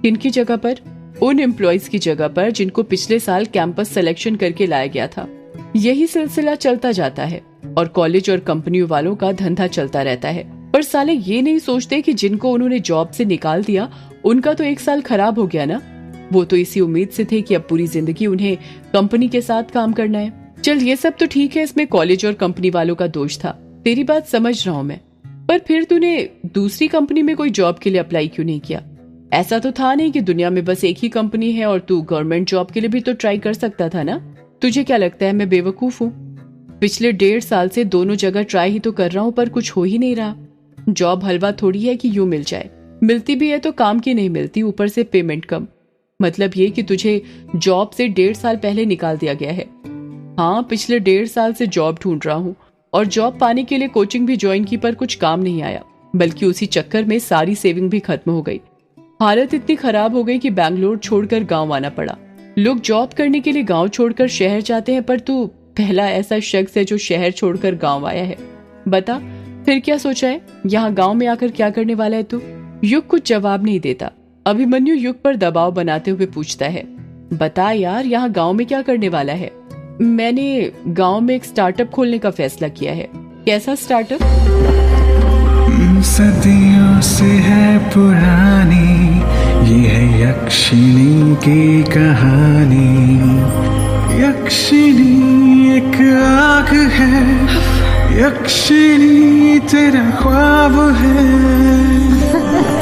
किन की जगह पर? उन एम्प्लॉयज की जगह पर जिनको पिछले साल कैंपस सिलेक्शन करके लाया गया था। यही सिलसिला चलता जाता है और कॉलेज और कंपनी वालों का धंधा चलता रहता है। पर साले ये नहीं सोचते कि जिनको उन्होंने जॉब से निकाल दिया उनका तो 1 साल खराब हो गया ना। वो तो इसी उम्मीद से थे कि अब पूरी जिंदगी उन्हें कंपनी के साथ काम करना है। चल ये सब तो ठीक है, इसमें कॉलेज और कंपनी वालों का दोष था, तेरी बात समझ रहा हूँ मैं। पर फिर तूने दूसरी कंपनी में कोई जॉब के लिए अप्लाई क्यों नहीं किया? ऐसा तो था नहीं कि दुनिया में बस एक ही कंपनी है और तू गवर्नमेंट जॉब के लिए भी तो ट्राई कर सकता था ना? तुझे क्या लगता है मैं बेवकूफ हूँ? पिछले 1.5 साल से दोनों जगह ट्राई ही तो कर रहा हूँ पर कुछ हो ही नहीं रहा। जॉब हलवा थोड़ी है कि यूं मिल जाए, मिलती भी है तो काम की नहीं मिलती, ऊपर से पेमेंट कम। मतलब ये कि तुझे जॉब से 1.5 साल पहले निकाल दिया गया है। हाँ, पिछले 1.5 साल से जॉब ढूंढ रहा हूँ और जॉब पाने के लिए कोचिंग भी ज्वाइन की पर कुछ काम नहीं आया, बल्कि उसी चक्कर में सारी सेविंग भी खत्म हो गई। हालत इतनी खराब हो गई कि बैंगलोर छोड़कर गांव आना पड़ा। लोग जॉब करने के लिए गांव छोड़कर शहर जाते हैं, पर तू पहला ऐसा शख्स है जो शहर छोड़कर गांव आया है। बता फिर क्या सोचा है? यहाँ गांव में आकर क्या करने वाला है तू? युग कुछ जवाब नहीं देता। अभिमन्यु युग पर दबाव बनाते हुए पूछता है, बता यार, यहाँ गांव में क्या करने वाला है? मैंने गांव में एक स्टार्टअप खोलने का फैसला किया है। कैसा स्टार्टअप? सदियों से है पुरानी, ये है यक्षिणी की कहानी। यक्षिणी एक आग है, यक्षिणी तेरा ख्वाब है।